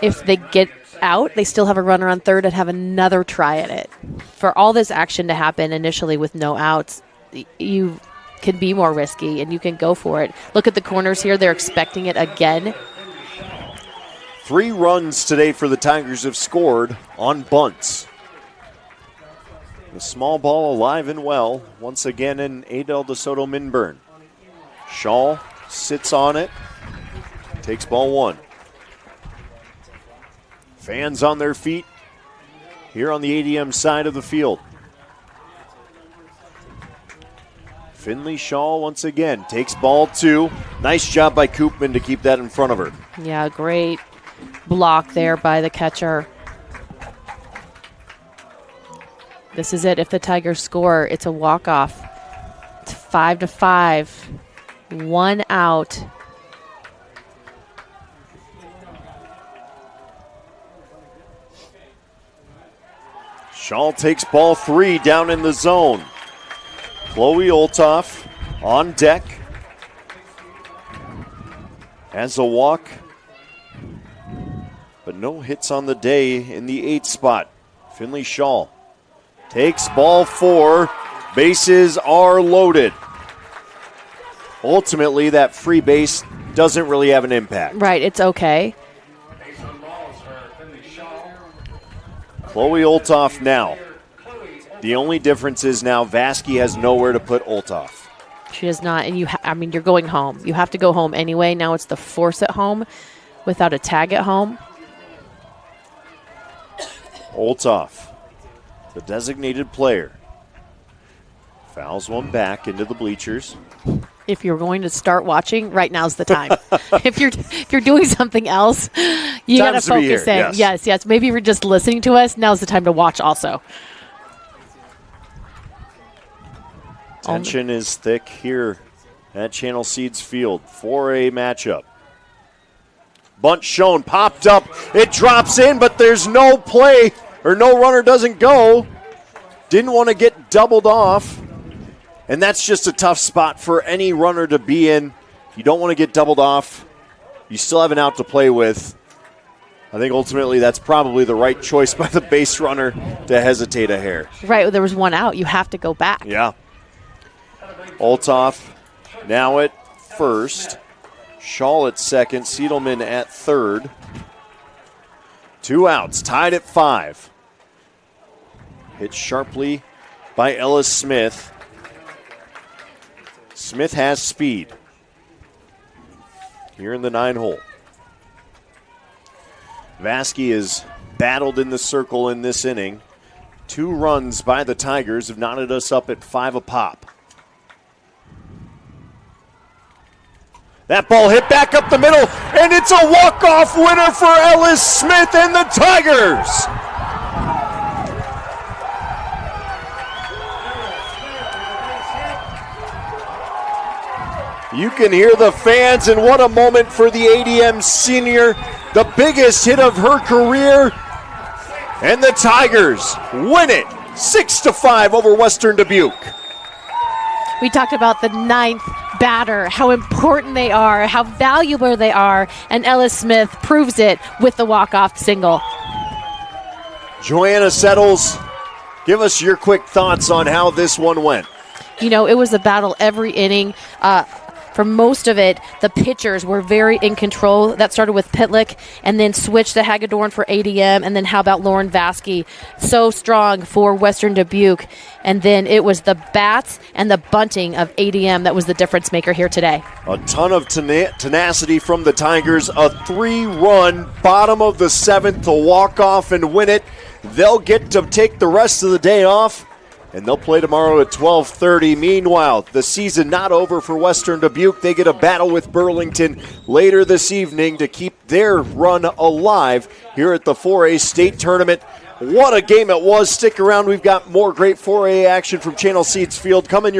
If they get out, they still have a runner on third and have another try at it. For all this action to happen initially with no outs, you can be more risky and you can go for it. Look at the corners here. They're expecting it again. 3 runs today for the Tigers have scored on bunts. The small ball alive and well once again in Adel DeSoto Minburn. Shaw sits on it, takes ball 1. Fans on their feet here on the ADM side of the field. Finley Shaw once again takes ball 2. Nice job by Koopman to keep that in front of her. Yeah, great block there by the catcher. This is it. If the Tigers score, it's a walk-off. It's 5-5. 1 out. Shaw takes ball 3 down in the zone. Chloe Olthoff on deck. Has a walk, but no hits on the day in the 8th spot. Finley Shaw takes ball 4. Bases are loaded. Ultimately, that free base doesn't really have an impact. Right, it's okay. Chloe Olthoff now. The only difference is now Vasky has nowhere to put Olthoff. She does not, and you're going home. You have to go home anyway. Now it's the force at home without a tag at home. Olthoff, the designated player, fouls one back into the bleachers. If you're going to start watching, right now's the time. if you're doing something else, you got to focus in. Yes. Maybe you're just listening to us. Now's the time to watch also. Tension is thick here at Channel Seeds Field. 4A matchup. Bunt shown, popped up. It drops in, but there's no play, or no runner doesn't go. Didn't want to get doubled off. And that's just a tough spot for any runner to be in. You don't want to get doubled off. You still have an out to play with. I think ultimately that's probably the right choice by the base runner to hesitate a hair. Right, there was 1 out. You have to go back. Yeah. Olthoff now at first. Shaw at second. Siedelman at third. 2 outs, tied at 5. Hit sharply by Ellis Smith. Smith has speed here in the 9-hole. Vasky is battled in the circle in this inning. 2 runs by the Tigers have knotted us up at 5 apiece. That ball hit back up the middle, and it's a walk-off winner for Ellis Smith and the Tigers. You can hear the fans, and what a moment for the ADM senior. The biggest hit of her career, and the Tigers win it 6-5 over Western Dubuque. We talked about the 9th batter, how important they are, how valuable they are, and Ellis Smith proves it with the walk-off single. Joanna Settles, give us your quick thoughts on how this one went. It was a battle every inning. For most of it, the pitchers were very in control. That started with Pitlick and then switched to Hagedorn for ADM. And then how about Lauren Vasky? So strong for Western Dubuque. And then it was the bats and the bunting of ADM that was the difference maker here today. A ton of tenacity from the Tigers. A 3-run bottom of the 7th to walk off and win it. They'll get to take the rest of the day off. And they'll play tomorrow at 12:30. Meanwhile, the season not over for Western Dubuque. They get a battle with Burlington later this evening to keep their run alive here at the 4A state tournament. What a game it was. Stick around. We've got more great 4A action from Channel Seeds Field coming your